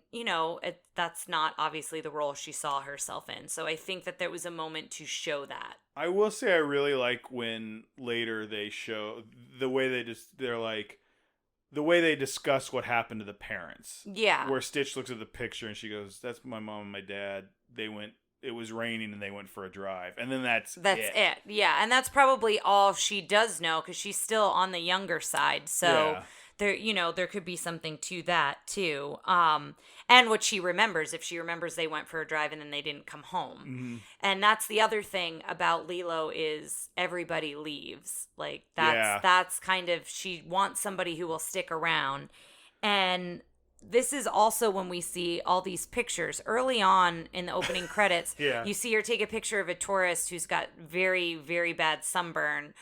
that's not obviously the role she saw herself in. So I think that there was a moment to show that. I will say I really like when later they show the way the way they discuss what happened to the parents. Yeah. Where Stitch looks at the picture and she goes, that's my mom and my dad. It was raining and they went for a drive. And then that's it. Yeah. And that's probably all she does know, because she's still on the younger side. So there could be something to that too. And what she remembers, if she remembers they went for a drive and then they didn't come home. Mm-hmm. And that's the other thing about Lilo is everybody leaves. Like that's kind of, she wants somebody who will stick around. And this is also when we see all these pictures early on in the opening credits. Yeah. You see her take a picture of a tourist who's got very, very bad sunburn,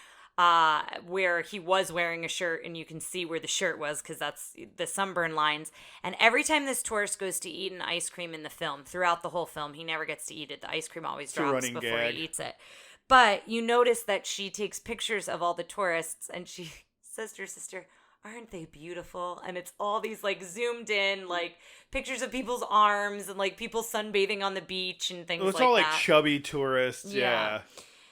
where he was wearing a shirt, and you can see where the shirt was because that's the sunburn lines. And every time this tourist goes to eat an ice cream in the film, throughout the whole film, he never gets to eat it. The ice cream always drops before he eats it. But you notice that she takes pictures of all the tourists, and she says to her sister, aren't they beautiful? And it's all these like zoomed in like pictures of people's arms and like people sunbathing on the beach and things like that. It's all like chubby tourists. Yeah.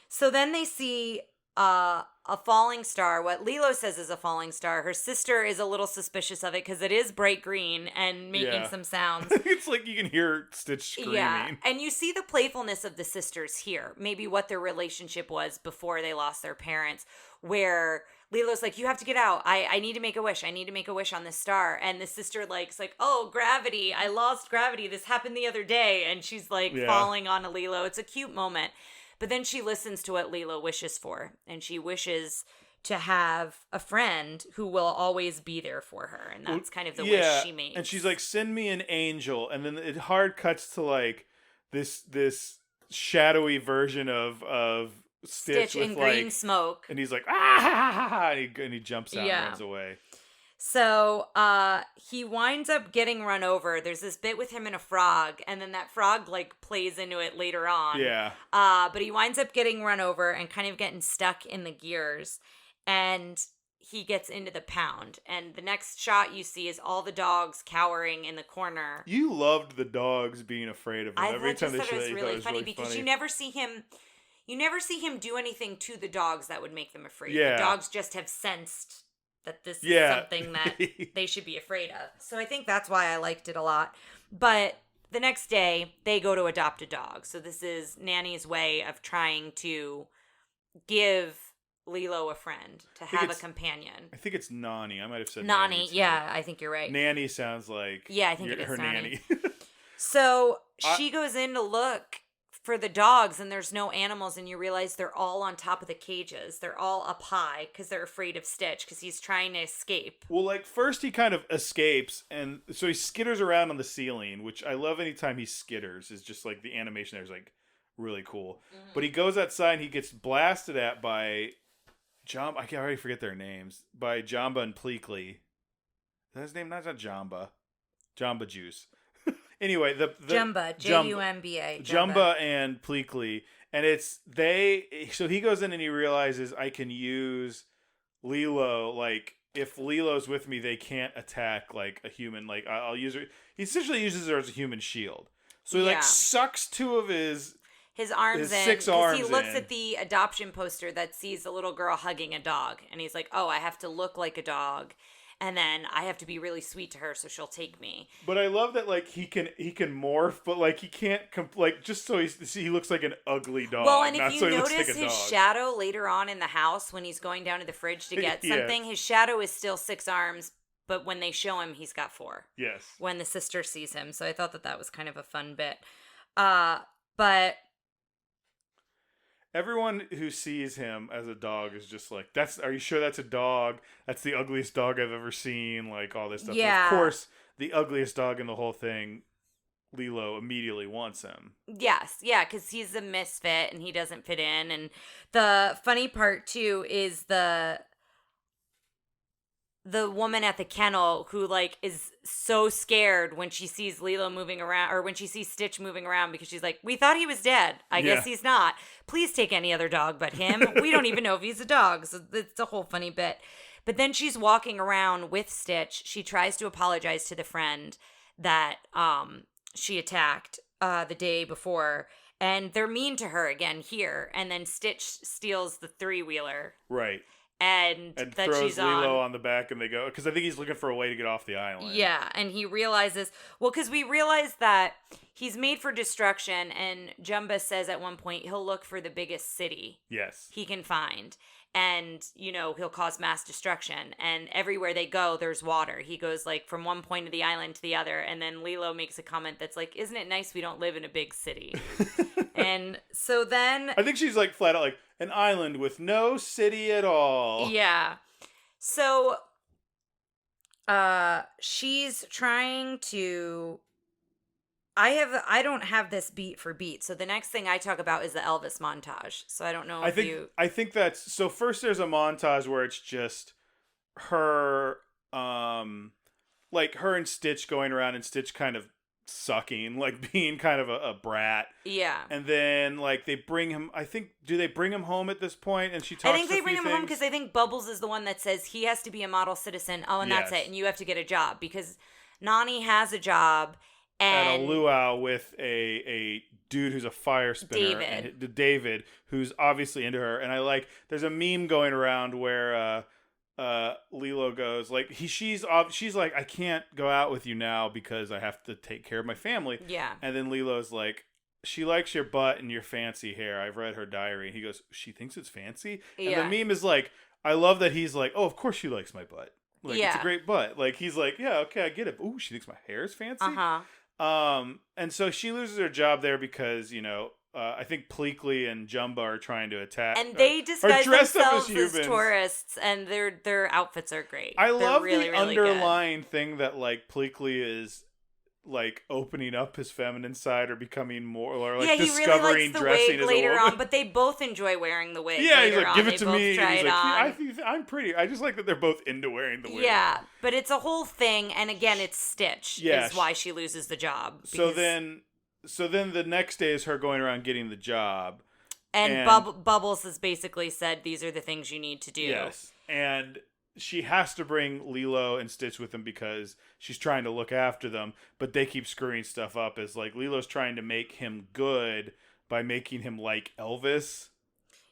So then they see a falling star, what Lilo says is a falling star. Her sister is a little suspicious of it because it is bright green and making some sounds. It's like you can hear Stitch screaming. Yeah, and you see the playfulness of the sisters here. Maybe what their relationship was before they lost their parents, where Lilo's like, you have to get out. I need to make a wish. I need to make a wish on this star. And the sister is like, oh, gravity. I lost gravity. This happened the other day. And she's like falling on a Lilo. It's a cute moment. But then she listens to what Lilo wishes for, and she wishes to have a friend who will always be there for her, and that's kind of the wish she makes. And she's like, send me an angel, and then it hard cuts to like this shadowy version of Stitch with in like green smoke, and he's like and he jumps out and runs away. So he winds up getting run over. There's this bit with him and a frog, and then that frog like plays into it later on. Yeah. But he winds up getting run over and kind of getting stuck in the gears, and he gets into the pound. And the next shot you see is all the dogs cowering in the corner. You loved the dogs being afraid of him. Every time they showed it, was really funny because you never see him. You never see him do anything to the dogs that would make them afraid. Yeah. The dogs just have sensed that this is something that they should be afraid of. So I think that's why I liked it a lot. But the next day, they go to adopt a dog. So this is Nanny's way of trying to give Lilo a friend, to have a companion. I think it's Nani. I might have said Nani. Yeah, I think you're right. Nanny sounds like I think it is her Nani. nanny. So she goes in to look for the dogs, and there's no animals, and you realize they're all on top of the cages. They're all up high because they're afraid of Stitch because he's trying to escape. Well, like first he kind of escapes, and so he skitters around on the ceiling, which I love anytime he skitters. Is just like the animation there is like really cool. Mm-hmm. But he goes outside and he gets blasted at by I can already forget their names. By Jamba and Pleakley. Is that his name? Not Jamba. Jamba Juice. Anyway, the Jumba, Jumba, Jumba and Pleakley, and so he goes in and he realizes I can use Lilo, like if Lilo's with me, they can't attack like a human. Like I'll use her. He essentially uses her as a human shield. So he like sucks two of his arms in, 6 arms. He looks at the adoption poster that sees a little girl hugging a dog, and he's like, "Oh, I have to look like a dog, and then I have to be really sweet to her so she'll take me." But I love that like he can morph, but like he can't like just so he looks like an ugly dog. Well, and if not you so he looks notice like a his dog. shadow later on in the house when he's going down to the fridge to get something, his shadow is still 6 arms, but when they show him, he's got 4. Yes. When the sister sees him, so I thought that was kind of a fun bit. But everyone who sees him as a dog is just like, are you sure that's a dog? That's the ugliest dog I've ever seen. Like all this stuff. Yeah. But of course, the ugliest dog in the whole thing, Lilo immediately wants him. Yes, yeah, because he's a misfit and he doesn't fit in. And the funny part too is the woman at the kennel who like is so scared when she sees Lilo moving around, or when she sees Stitch moving around, because she's like, "We thought he was dead. I guess he's not. Please take any other dog but him. We don't even know if he's a dog." So it's a whole funny bit. But then she's walking around with Stitch. She tries to apologize to the friend that she attacked the day before, and they're mean to her again here. And then Stitch steals the 3-wheeler. Right. And that throws she's Lilo on the back, and they go, because I think he's looking for a way to get off the island. Yeah, and he realizes, because we realize that he's made for destruction, and Jumba says at one point he'll look for the biggest city he can find, and, he'll cause mass destruction, and everywhere they go, there's water. He goes, like, from one point of the island to the other, and then Lilo makes a comment that's like, "Isn't it nice we don't live in a big city?" And so then... I think she's, like, flat out, like, an island with no city at all. Yeah. So, she's trying to... I don't have this beat for beat. So the next thing I talk about is the Elvis montage. So I don't know if you... I think that's... So first there's a montage where it's just her, like her and Stitch going around, and Stitch kind of sucking, like being kind of a brat. Yeah. And then like they bring him, do they bring him home at this point? And she talks I think they bring him home because I think Bubbles is the one that says he has to be a model citizen. Oh, and that's it. And you have to get a job because Nani has a job. And at a luau with a dude who's a fire spinner, David, who's obviously into her. And there's a meme going around where Lilo goes like she's like, "I can't go out with you now because I have to take care of my family." Yeah. And then Lilo's like, "She likes your butt and your fancy hair. I've read her diary." And he goes, "She thinks it's fancy?" And the meme is like, I love that he's like, "Oh, of course she likes my butt. Like it's a great butt." Like he's like, "Yeah, okay, I get it. Ooh, she thinks my hair is fancy." And so she loses her job there because, I think Pleakley and Jumba are trying to attack. And they disguise themselves as tourists, and their outfits are great. I love really, the really underlying thing that, like, Pleakley is, like, opening up his feminine side or becoming more, or, like, discovering really likes the dressing wig as later a woman. on, but they both enjoy wearing the wig. Yeah, he's like, "Give it to me." Try He's it like, on. I'm pretty. I just like that they're both into wearing the wig. Yeah, but it's a whole thing, and again, it's Stitch is why she loses the job. So then the next day is her going around getting the job. And Bubbles has basically said, "These are the things you need to do." Yes, and she has to bring Lilo and Stitch with them because she's trying to look after them, but they keep screwing stuff up. As like Lilo's trying to make him good by making him like Elvis.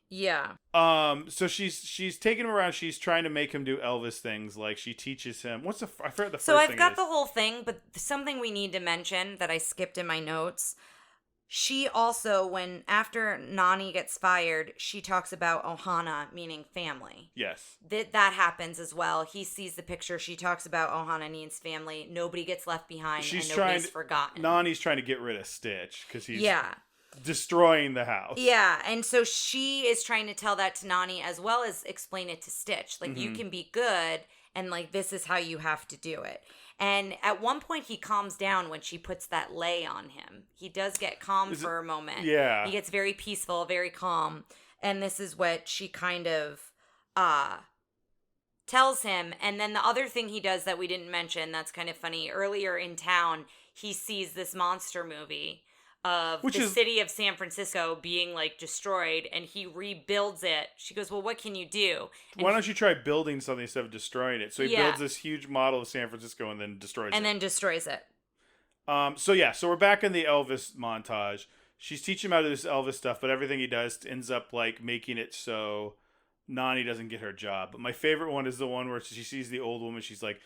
Yeah. So she's taking him around. She's trying to make him do Elvis things. Like she teaches him. I forgot the first thing. So I've got the whole thing, but something we need to mention that I skipped in my notes. She also, after Nani gets fired, she talks about Ohana, meaning family. Yes. That happens as well. He sees the picture. She talks about Ohana means family. Nobody gets left behind, and nobody's forgotten. Nani's trying to get rid of Stitch because he's destroying the house. Yeah, and so she is trying to tell that to Nani as well as explain it to Stitch. Like, you can be good, and, like, this is how you have to do it. And at one point, he calms down when she puts that lei on him. He does get calm for a moment. Yeah. He gets very peaceful, very calm. And this is what she kind of tells him. And then the other thing he does that we didn't mention that's kind of funny, earlier in town, he sees this monster movie of city of San Francisco being like destroyed, and he rebuilds it. She goes, well, what can you do? And why don't you try building something instead of destroying it? So he builds this huge model of San Francisco and then destroys it. So we're back in the Elvis montage. She's teaching him how to do this Elvis stuff, but everything he does ends up like making it so Nani doesn't get her job. But my favorite one is the one where she sees the old woman. She's like,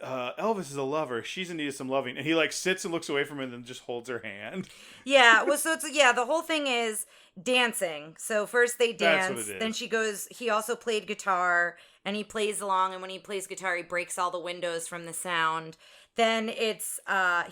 Elvis is a lover. She's in need of some loving. And he like sits and looks away from her and then just holds her hand. Yeah. Well, so the whole thing is dancing. So first they dance. That's what it is. Then she goes, he also played guitar and he plays along. And when he plays guitar, he breaks all the windows from the sound. Then it's,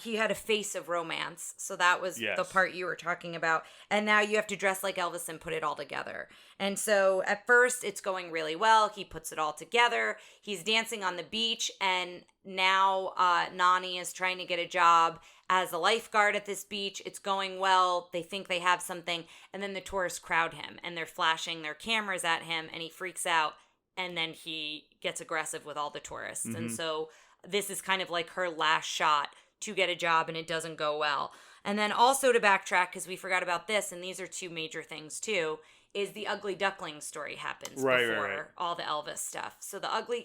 he had a face of romance. So that was the part you were talking about. And now you have to dress like Elvis and put it all together. And so at first it's going really well. He puts it all together. He's dancing on the beach. And now Nani is trying to get a job as a lifeguard at this beach. It's going well. They think they have something. And then the tourists crowd him and they're flashing their cameras at him and he freaks out. And then he gets aggressive with all the tourists. Mm-hmm. And so this is kind of like her last shot to get a job and it doesn't go well. And then also to backtrack, because we forgot about this, and these are two major things too, is the Ugly Duckling story happens before all the Elvis stuff. So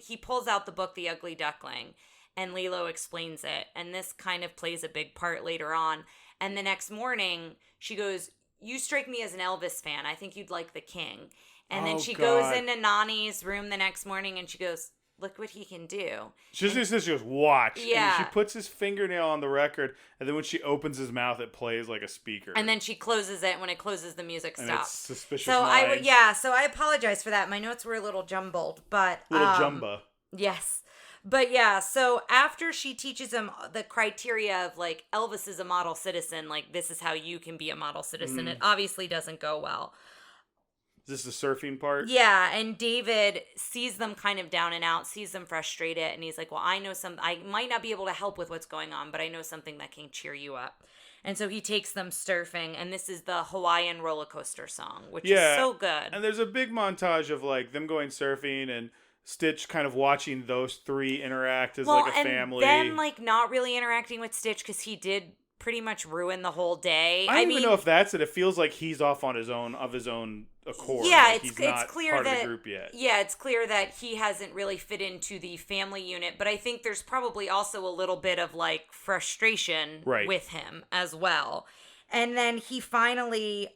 he pulls out the book, The Ugly Duckling, and Lilo explains it. And this kind of plays a big part later on. And the next morning, she goes, you strike me as an Elvis fan. I think you'd like the king. And then she goes into Nani's room the next morning and she goes, look what he can do. She goes, watch. Yeah. And she puts his fingernail on the record, and then when she opens his mouth, it plays like a speaker. And then she closes it. When it closes, the music stops. And it's suspicious. So I apologize for that. My notes were a little jumbled, but jumba. Yes. But yeah, so after she teaches him the criteria of like Elvis is a model citizen, like this is how you can be a model citizen, it obviously doesn't go well. Is this the surfing part? Yeah, and David sees them kind of down and out, sees them frustrated, and he's like, well, I might not be able to help with what's going on, but I know something that can cheer you up. And so he takes them surfing, and this is the Hawaiian roller coaster song, which is so good. And there's a big montage of like them going surfing and Stitch kind of watching those three interact as like a family. And then like not really interacting with Stitch because he did pretty much ruin the whole day. I don't even know if that's it. It feels like he's off on his own accord. Yeah, like it's clear part that of the group yet. Yeah, it's clear that he hasn't really fit into the family unit. But I think there's probably also a little bit of like frustration with him as well. And then he finally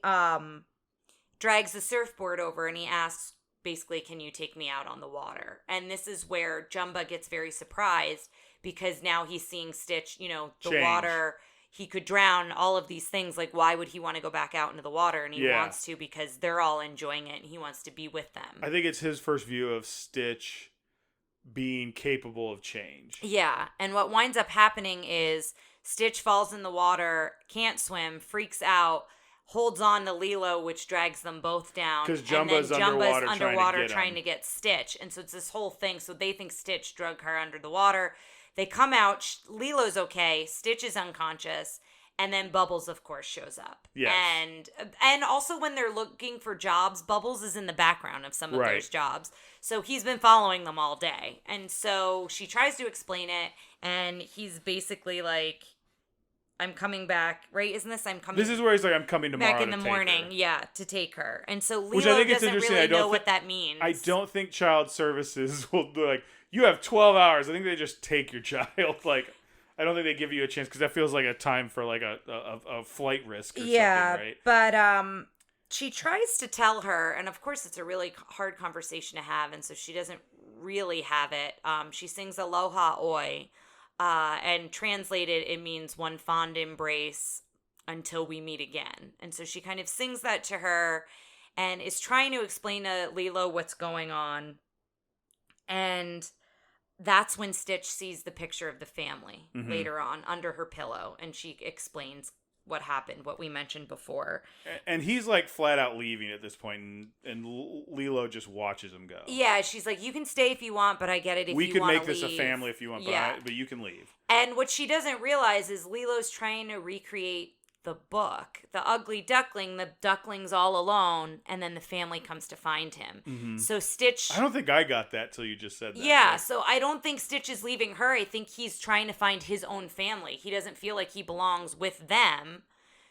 drags the surfboard over and he asks, basically, can you take me out on the water? And this is where Jumba gets very surprised because now he's seeing Stitch, the water. He could drown, all of these things. Like, why would he want to go back out into the water? And he wants to because they're all enjoying it and he wants to be with them. I think it's his first view of Stitch being capable of change. Yeah. And what winds up happening is Stitch falls in the water, can't swim, freaks out, holds on to Lilo, which drags them both down. Because Jumba's underwater trying to get Stitch. And so it's this whole thing. So they think Stitch drug her under the water. They come out, Lilo's okay, Stitch is unconscious, and then Bubbles, of course, shows up. Yes. And also when they're looking for jobs, Bubbles is in the background of some of those jobs. So he's been following them all day. And so she tries to explain it, and he's basically like, I'm coming back, right? Isn't this This is where he's like, I'm coming tomorrow back in the morning, to take her. And so Lilo doesn't interesting. really know what that means. I don't think child services will be like, you have 12 hours. I think they just take your child. Like, I don't think they give you a chance because that feels like a time for like a flight risk or something, right? But she tries to tell her, and of course it's a really hard conversation to have, and so she doesn't really have it. She sings Aloha Oi, and translated it means one fond embrace until we meet again. And so she kind of sings that to her and is trying to explain to Lilo what's going on. And that's when Stitch sees the picture of the family later on under her pillow. And she explains what happened, what we mentioned before. And he's like flat out leaving at this point, and Lilo just watches him go. Yeah, she's like, you can stay if you want, but I get it if you want to leave. We could make this a family if you want, but you can leave. And what she doesn't realize is Lilo's trying to recreate the book. The ugly duckling, the duckling's all alone, and then the family comes to find him. Mm-hmm. So Stitch... I don't think I got that till you just said that. Yeah, but... so I don't think Stitch is leaving her. I think he's trying to find his own family. He doesn't feel like he belongs with them.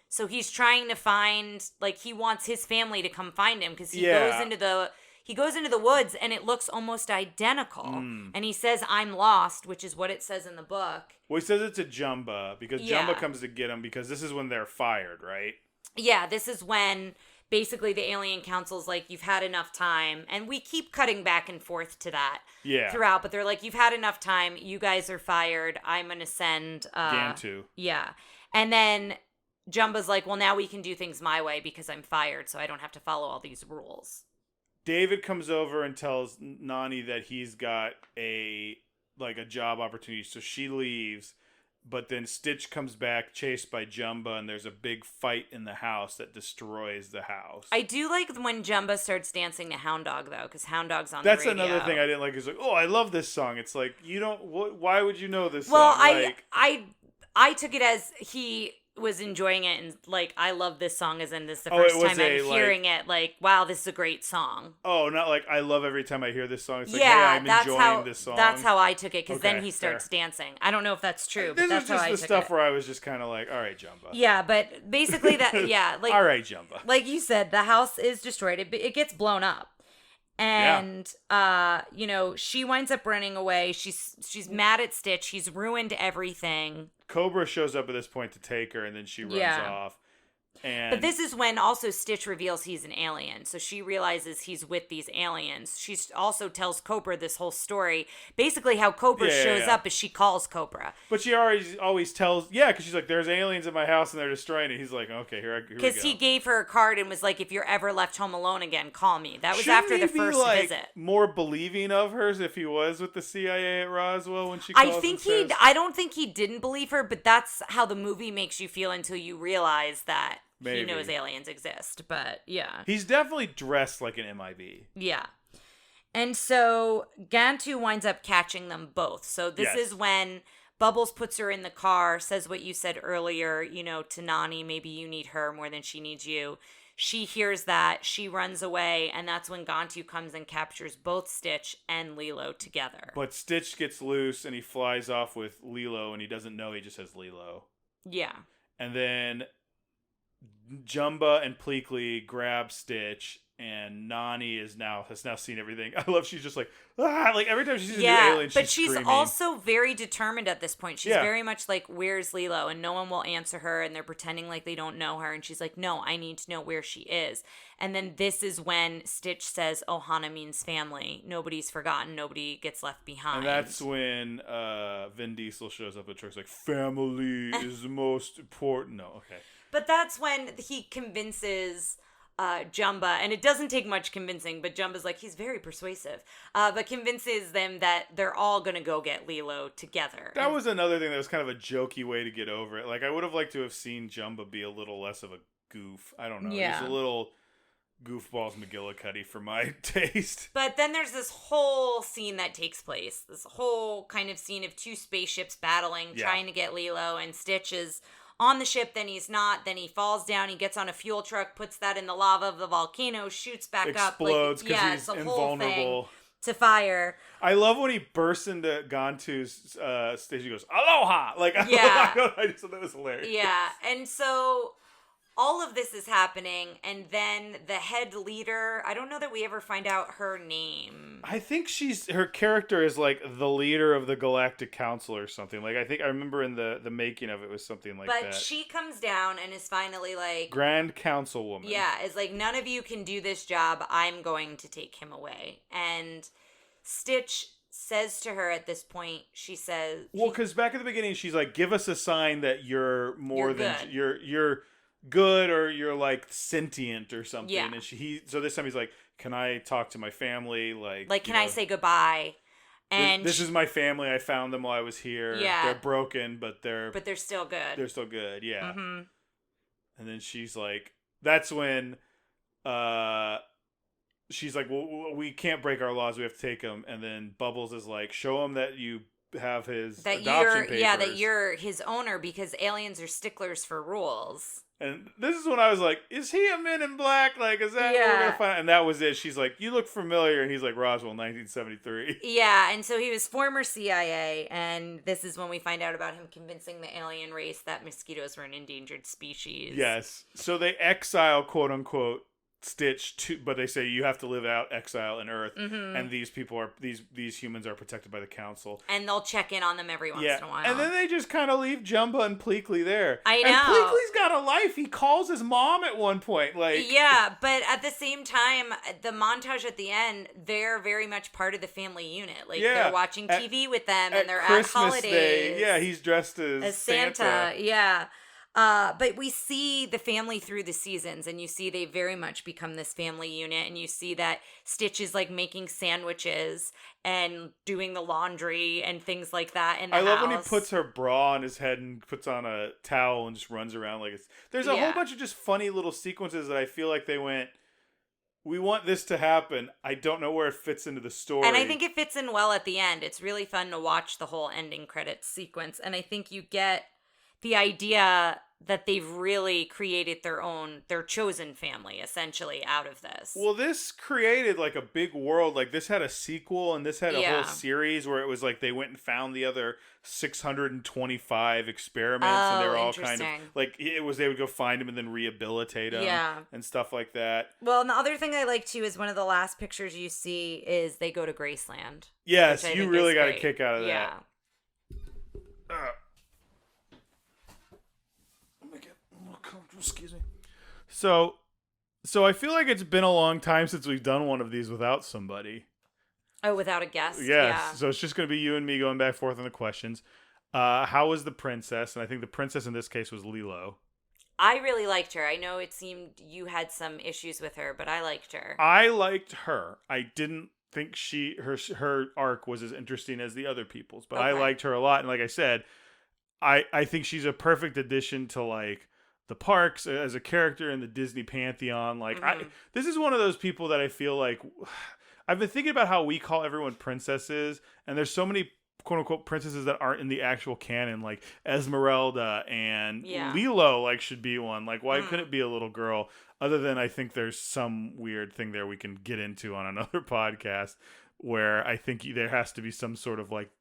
So he's trying to find, like, he wants his family to come find him because he goes into the woods and it looks almost identical. And he says, "I'm lost," which is what it says in the book. Well, he says it's a Jumba because Jumba comes to get him because this is when they're fired, right? Yeah, this is when basically the alien council's like, you've had enough time. And we keep cutting back and forth to that throughout. But they're like, you've had enough time. You guys are fired. I'm going to send... Gantu. Yeah. And then Jumba's like, well, now we can do things my way because I'm fired, so I don't have to follow all these rules. David comes over and tells Nani that he's got a job opportunity, so she leaves. But then Stitch comes back, chased by Jumba, and there's a big fight in the house that destroys the house. I do like when Jumba starts dancing to Hound Dog, though, because Hound Dog's on That's the radio. another thing I didn't like. Is like, oh, I love this song. It's like, you don't. Why would you know this well, song? I took it as he was enjoying it and like, I love this song, as in this is the first time I'm hearing it, like, wow, this is a great song. Oh, not like I love every time I hear this song. It's like, hey, I'm enjoying this song. That's how I took it, because then he starts dancing. I don't know if that's true, but that's how I took it. This is the stuff where I was just kind of like, all right, Jumba. Yeah, but basically that, like, all right, Jumba. Like you said, the house is destroyed. It gets blown up. And, she winds up running away. She's mad at Stitch. He's ruined everything. Cobra shows up at this point to take her, and then she runs off. But this is when also Stitch reveals he's an alien. So she realizes he's with these aliens. She also tells Cobra this whole story. Basically how Cobra shows up is she calls Cobra. But she always tells, because she's like, there's aliens in my house and they're destroying it. He's like, okay, here we go. Because he gave her a card and was like, if you're ever left home alone again, call me. That was after the first visit. More believing of hers if he was with the CIA at Roswell when she calls I don't think he didn't believe her, but that's how the movie makes you feel until you realize that he knows aliens exist. But yeah. He's definitely dressed like an MIB. Yeah. And so Gantu winds up catching them both. So this is when Bubbles puts her in the car, says what you said earlier, to Nani, maybe you need her more than she needs you. She hears that, she runs away, and that's when Gantu comes and captures both Stitch and Lilo together. But Stitch gets loose and he flies off with Lilo, and he doesn't know he just has Lilo. Yeah. And then Jumba and Pleakley grab Stitch, and Nani has now seen everything. I love she's just like, like every time she sees a new alien, but she's also very determined at this point. She's very much like, where's Lilo? And no one will answer her, and they're pretending like they don't know her. And she's like, no, I need to know where she is. And then this is when Stitch says, Ohana means family. Nobody's forgotten. Nobody gets left behind. And that's when Vin Diesel shows up at church like, family is the most important. No, okay. But that's when he convinces Jumba, and it doesn't take much convincing, but Jumba's like, he's very persuasive, but convinces them that they're all going to go get Lilo together. That was another thing that was kind of a jokey way to get over it. Like, I would have liked to have seen Jumba be a little less of a goof. I don't know. Yeah. He's a little goofballs McGillicuddy for my taste. But then there's this whole scene that takes place. This whole kind of scene of two spaceships battling, trying to get Lilo, and Stitch is on the ship, then he's not, then he falls down, he gets on a fuel truck, puts that in the lava of the volcano, shoots back up. Explodes because he's invulnerable to fire. I love when he bursts into Gantu's stage, he goes, aloha! Like, I just thought that was hilarious. Yeah, and so all of this is happening, and then the head leader, I don't know that we ever find out her name. I think her character is like the leader of the Galactic Council or something. Like, I remember in the making of it was something like that. But she comes down and is finally like, Grand Councilwoman. Yeah, is like, none of you can do this job. I'm going to take him away. And Stitch says to her at this point, she says, well, because back at the beginning, she's like, give us a sign that you're more than you're good, or you're like sentient or something. Yeah. And so this time he's like, can I talk to my family? Like can I say goodbye? And this is my family. I found them while I was here. Yeah. They're broken, but they're still good. They're still good. Yeah. Mm-hmm. And then she's like, that's when she's like, well, we can't break our laws. We have to take them. And then Bubbles is like, show them that you have his that adoption papers. Yeah, that you're his owner because aliens are sticklers for rules. And this is when I was like, is he a Men in Black? Like, is that what we're going to find out? And that was it. She's like, you look familiar. And he's like, Roswell, 1973. Yeah, and so he was former CIA, and this is when we find out about him convincing the alien race that mosquitoes were an endangered species. Yes. So they exile, quote unquote, Stitch but they say you have to live out exile in Earth, and these people are these humans are protected by the council, and they'll check in on them every once in a while. And then they just kind of leave Jumba and Pleakley there. I know. And Pleakley's got a life. He calls his mom at one point, like yeah, but at the same time, the montage at the end, they're very much part of the family unit. Like they're watching TV with them, and they're Christmas at holidays. Day. Yeah, he's dressed as Santa. Yeah. But we see the family through the seasons, and you see they very much become this family unit, and you see that Stitch is like making sandwiches and doing the laundry and things like that in the house. I love when he puts her bra on his head and puts on a towel and just runs around like it's... There's a whole bunch of just funny little sequences that I feel like they went, we want this to happen. I don't know where it fits into the story. And I think it fits in well at the end. It's really fun to watch the whole ending credits sequence, and I think you get the idea that they've really created their chosen family, essentially, out of this. Well, this created, like, a big world. Like, this had a sequel, and this had a whole series where it was, like, they went and found the other 625 experiments, and they were all kind of, like, it was, they would go find them and then rehabilitate them, and stuff like that. Well, and the other thing I like, too, is one of the last pictures you see is they go to Graceland. Yes, you really got a kick out of that. Yeah. Excuse me. So I feel like it's been a long time since we've done one of these without somebody. Oh, without a guest? Yes. Yeah. So it's just going to be you and me going back and forth on the questions. How was the princess? And I think the princess in this case was Lilo. I really liked her. I know it seemed you had some issues with her, but I liked her. I liked her. I didn't think her arc was as interesting as the other people's, but I liked her a lot. And like I said, I think she's a perfect addition to, like, the parks as a character in the Disney pantheon. Like, this is one of those people that I feel like I've been thinking about how we call everyone princesses, and there's so many quote unquote princesses that aren't in the actual canon, like Esmeralda and Lilo, like, should be one. Like, why couldn't it be a little girl? Other than I think there's some weird thing there we can get into on another podcast where I think there has to be some sort of, like,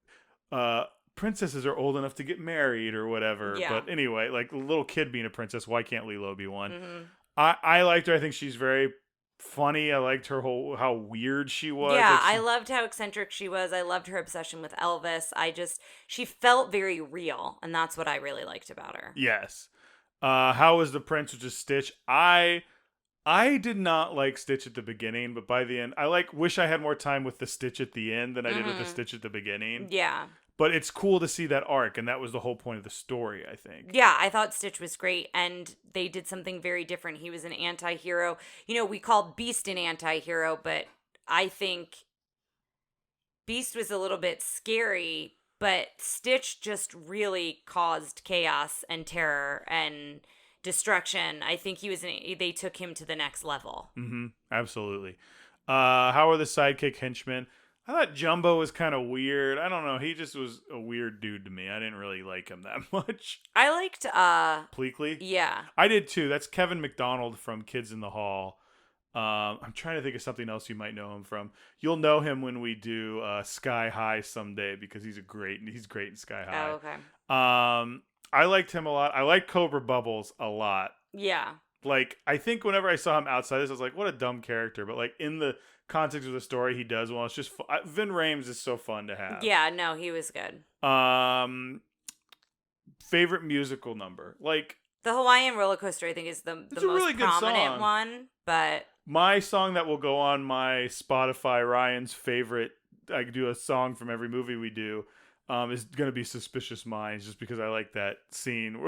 princesses are old enough to get married or whatever. Yeah. But anyway, like, a little kid being a princess, why can't Lilo be one? I liked her. I think she's very funny. I liked her how weird she was. Yeah, like I loved how eccentric she was. I loved her obsession with Elvis. She felt very real, and that's what I really liked about her. Yes. How was the prince, which is Stitch? I did not like Stitch at the beginning, but by the end, wish I had more time with the Stitch at the end than I did with the Stitch at the beginning. Yeah. But it's cool to see that arc, and that was the whole point of the story, I think. Yeah, I thought Stitch was great, and they did something very different. He was an anti-hero. You know, we called Beast an anti-hero, but I think Beast was a little bit scary, but Stitch just really caused chaos and terror and destruction. I think they took him to the next level. Absolutely. How are the sidekick henchmen? I thought Jumbo was kind of weird. I don't know. He just was a weird dude to me. I didn't really like him that much. I liked Pleakley? Yeah. I did too. That's Kevin McDonald from Kids in the Hall. I'm trying to think of something else you might know him from. You'll know him when we do Sky High someday because he's great in Sky High. Oh, okay. I liked him a lot. I like Cobra Bubbles a lot. Yeah. Like, I think whenever I saw him outside this, I was like, what a dumb character. But, like, in the context of the story, he does well. It's just Vin Rhames is so fun to have. Yeah, no, he was good. Favorite musical number? Like, the Hawaiian Roller Coaster, I think, is the most really prominent one. But my song that will go on my Spotify, Ryan's favorite, I do a song from every movie we do, is going to be Suspicious Minds, just because I like that scene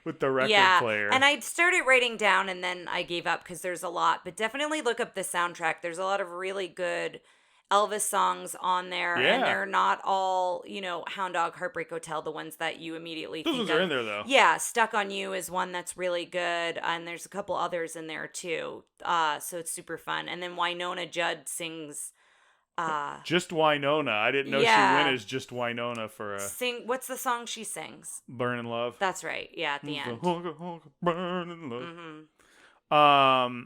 with the record player. And I started writing down and then I gave up because there's a lot. But definitely look up the soundtrack. There's a lot of really good Elvis songs on there. Yeah. And they're not all, Hound Dog, Heartbreak Hotel, the ones that you immediately think of. Those ones are in there, though. Yeah, Stuck on You is one that's really good. And there's a couple others in there, too. So it's super fun. And then Winona Judd sings Just Winona. I didn't know she went as just Winona for a What's the song she sings? Burnin' Love. That's right. Yeah, at the end. Burnin' Love. Mm-hmm.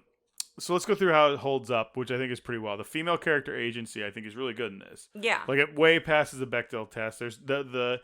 So let's go through how it holds up, which I think is pretty well. The female character agency, I think, is really good in this. Yeah. Like, it way passes the Bechdel test. There's the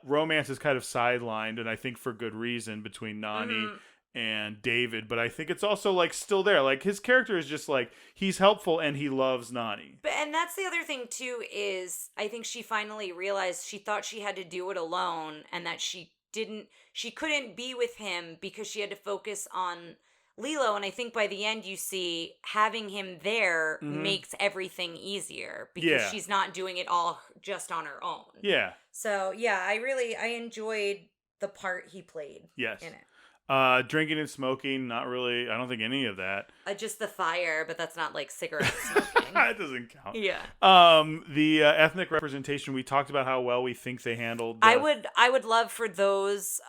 romance is kind of sidelined, and I think for good reason, between Nani and David. But I think it's also, like, still there. Like, his character is just, like, he's helpful and he loves Nani. And that's the other thing, too, is I think she finally realized she thought she had to do it alone, and that she couldn't be with him because she had to focus on Lilo. And I think by the end you see having him there makes everything easier because she's not doing it all just on her own. Yeah. So yeah, I enjoyed the part he played in it. Drinking and smoking, not really. I don't think any of that. Just the fire, but that's not like cigarette smoking. That doesn't count. Yeah. The ethnic representation, we talked about how well we think they handled. I would love for those.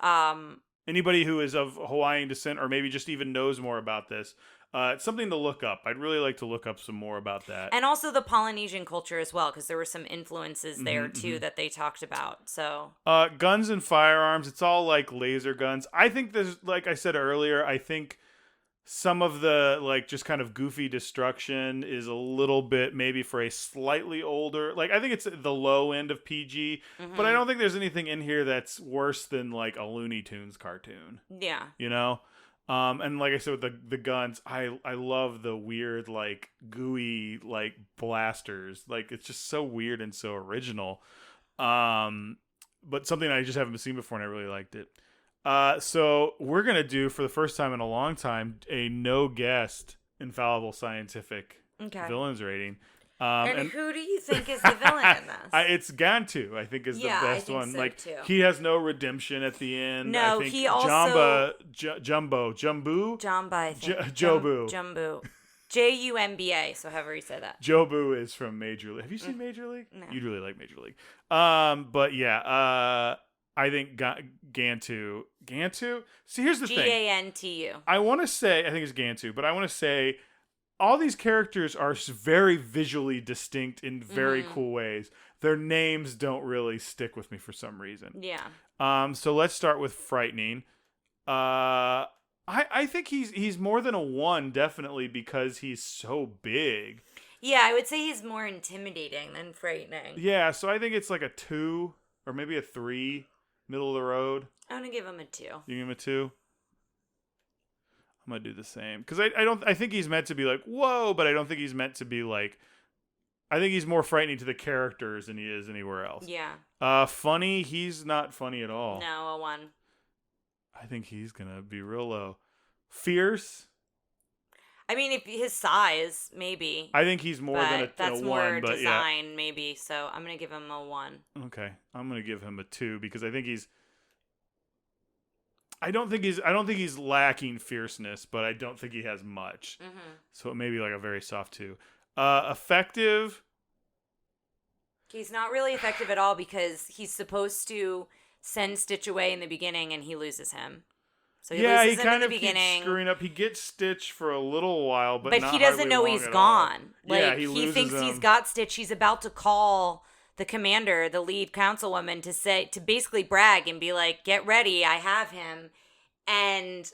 Anybody who is of Hawaiian descent or maybe just even knows more about this, it's something to look up. I'd really like to look up some more about that. And also the Polynesian culture as well, because there were some influences there too that they talked about. So guns and firearms, it's all like laser guns. I think there's, like I said earlier, I think some of the, like, just kind of goofy destruction is a little bit maybe for a slightly older, like, I think it's the low end of PG, but I don't think there's anything in here that's worse than, like, a Looney Tunes cartoon. Yeah. You know? And like I said with the guns, I love the weird, like, gooey, like, blasters. Like, it's just so weird and so original. But something I just haven't seen before, and I really liked it. So we're going to do, for the first time in a long time, a no guest infallible scientific villains rating. And who do you think is the villain in this? It's Gantu, I think, is the best one. So like, too. He has no redemption at the end. No, I think he also... Jumbu? Jamba, I think. Jobu. Jumbu. Jumba, so however you say that. Jobu is from Major League. Have you seen Major League? No. You'd really like Major League. But yeah, I think Gantu. See, here's the thing. Gantu. I want to say, I think it's Gantu, but I want to say all these characters are very visually distinct in very cool ways. Their names don't really stick with me for some reason. Yeah. So let's start with frightening. I think he's more than a 1, definitely, because he's so big. Yeah, I would say he's more intimidating than frightening. Yeah, so I think it's like a 2 or maybe a 3, middle of the road. I'm gonna give him a 2. You give him a 2? I'm gonna do the same because I think he's meant to be like whoa, but I don't think he's meant to be like. I think he's more frightening to the characters than he is anywhere else. Yeah. Funny, he's not funny at all. No, a 1. I think he's gonna be real low. Fierce. I mean, if his size, maybe. I think he's more than a 1. That's more but design, yeah. maybe. So I'm gonna give him a 1. Okay, I'm gonna give him a 2 because I think he's. I don't think he's lacking fierceness, but I don't think he has much. So it may be like a very soft 2. Effective. He's not really effective at all because he's supposed to send Stitch away in the beginning and he loses him. So he loses him in the beginning. Keeps screwing up. He gets Stitch for a little while, but not he doesn't know he's gone. Like, he thinks him. He's got Stitch. He's about to call the commander, the lead councilwoman, to basically brag and be like, "Get ready, I have him." And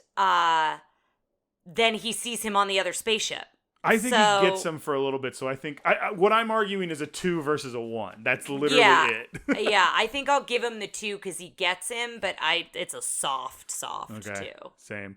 then he sees him on the other spaceship. I think he gets him for a little bit, so I think what I'm arguing is a 2 versus a 1. That's literally it. Yeah, I think I'll give him the 2 because he gets him, but it's a soft 2. Same.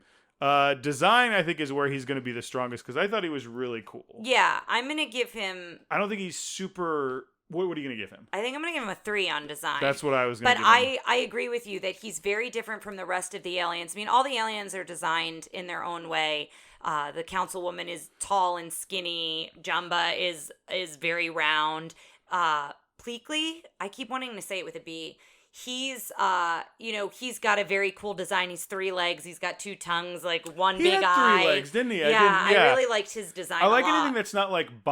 Design, I think, is where he's going to be the strongest because I thought he was really cool. Yeah, I'm going to give him... I don't think he's super... What are you going to give him? I think I'm going to give him a 3 on design. That's what I was going to give him. But I agree with you that he's very different from the rest of the aliens. I mean, all the aliens are designed in their own way. The councilwoman is tall and skinny. Jumba is very round. Pleakley, I keep wanting to say it with a B. He's he's got a very cool design. He's 3 legs. He's got 2 tongues, like one big eye. He had 3 legs, didn't he? I really liked his design. I like a lot. anything that's not like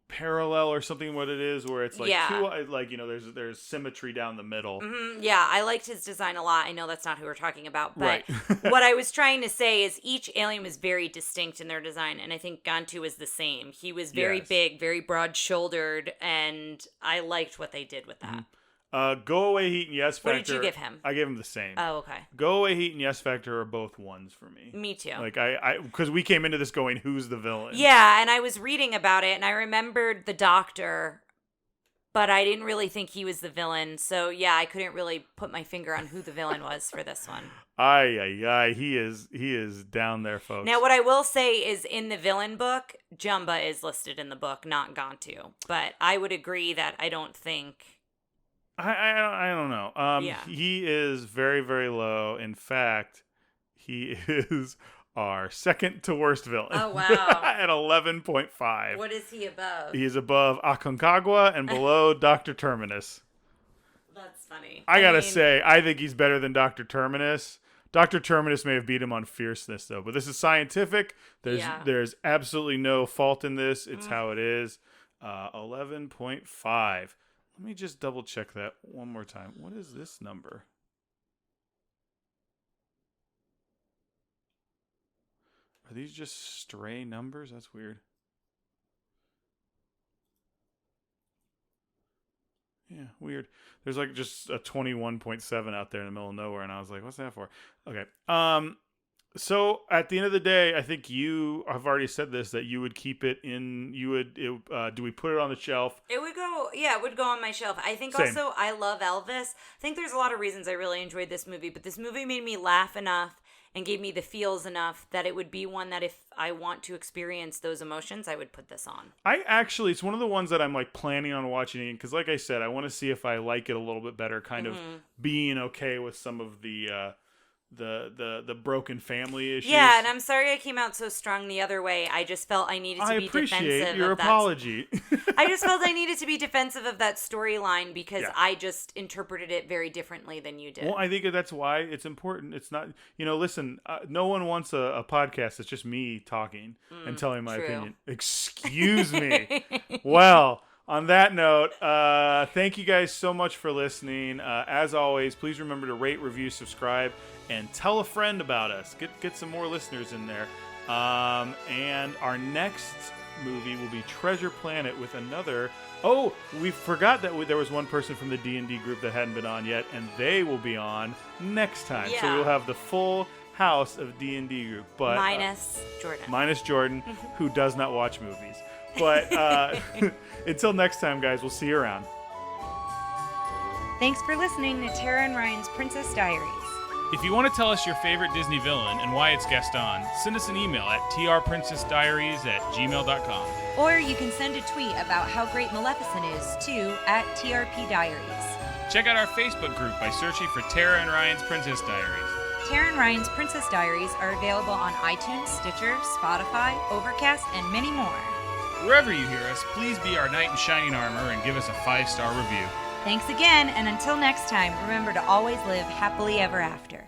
parallel or something. What it is, where it's like Yeah. two, like there's symmetry down the middle. Yeah, I liked his design a lot. I know that's not who we're talking about, but Right. what I was trying to say is each alien was very distinct in their design, and I think Gantu was the same. He was very Yes. big, very broad-shouldered, and I liked what they did with that. Go Away Heat and Yes Factor. What did you give him? I gave him the same. Oh, okay. Go Away Heat and Yes Factor are both ones for me. Me too. Like I because we came into this going, who's the villain? Yeah, and I was reading about it, and I remembered the doctor, but I didn't really think he was the villain. So yeah, I couldn't really put my finger on who the villain was for this one. He is down there, folks. Now, what I will say is, in the villain book, Jumba is listed in the book, not Gantu. But I would agree that I don't think. I don't know. Yeah. He is very, very low. In fact, he is our second to worst villain. Oh, wow. At 11.5. What is he above? He is above Aconcagua and below Dr. Terminus. That's funny. I gotta say, I think he's better than Dr. Terminus. Dr. Terminus may have beat him on fierceness, though. But this is scientific. There's absolutely no fault in this. It's how it is. 11.5. Let me just double check that one more time. What is this number? Are these just stray numbers? That's weird. Yeah, weird. There's like just a 21.7 out there in the middle of nowhere, and I was like, what's that for? Okay. So at the end of the day, I think you have already said this, that you would keep it in. Do we put it on the shelf? It would go, it would go on my shelf. I think Same. also I love Elvis. I think there's a lot of reasons I really enjoyed this movie, but this movie made me laugh enough and gave me the feels enough that it would be one that if I want to experience those emotions, I would put this on. It's one of the ones that I'm like planning on watching because, like I said, I want to see if I like it a little bit better. Kind of being okay with some of the broken family issues. Yeah, and I'm sorry I came out so strong the other way. I just felt I needed to be defensive. I appreciate your apology. I just felt I needed to be defensive of that storyline because Yeah. I just interpreted it very differently than you did. Well, I think that's why it's important. It's not, listen, no one wants a podcast that's just me talking and telling my true. opinion. Excuse me. Well, on that note, thank you guys so much for listening. As always, please remember to rate, review, subscribe, and tell a friend about us. Get some more listeners in there. And our next movie will be Treasure Planet with another. Oh, we forgot that there was one person from the D&D group that hadn't been on yet, and they will be on next time. So Yeah. we'll have the full house of D&D group, but Minus Jordan. who does not watch movies. But until next time, guys, we'll see you around. Thanks for listening to Tara and Ryan's Princess Diaries. If you want to tell us your favorite Disney villain and why it's guest on, send us an email at trprincessdiaries@gmail.com. Or you can send a tweet about how great Maleficent is to @TRPDiaries. Check out our Facebook group by searching for Tara and Ryan's Princess Diaries. Tara and Ryan's Princess Diaries are available on iTunes, Stitcher, Spotify, Overcast, and many more. Wherever you hear us, please be our knight in shining armor and give us a 5-star review. Thanks again, and until next time, remember to always live happily ever after.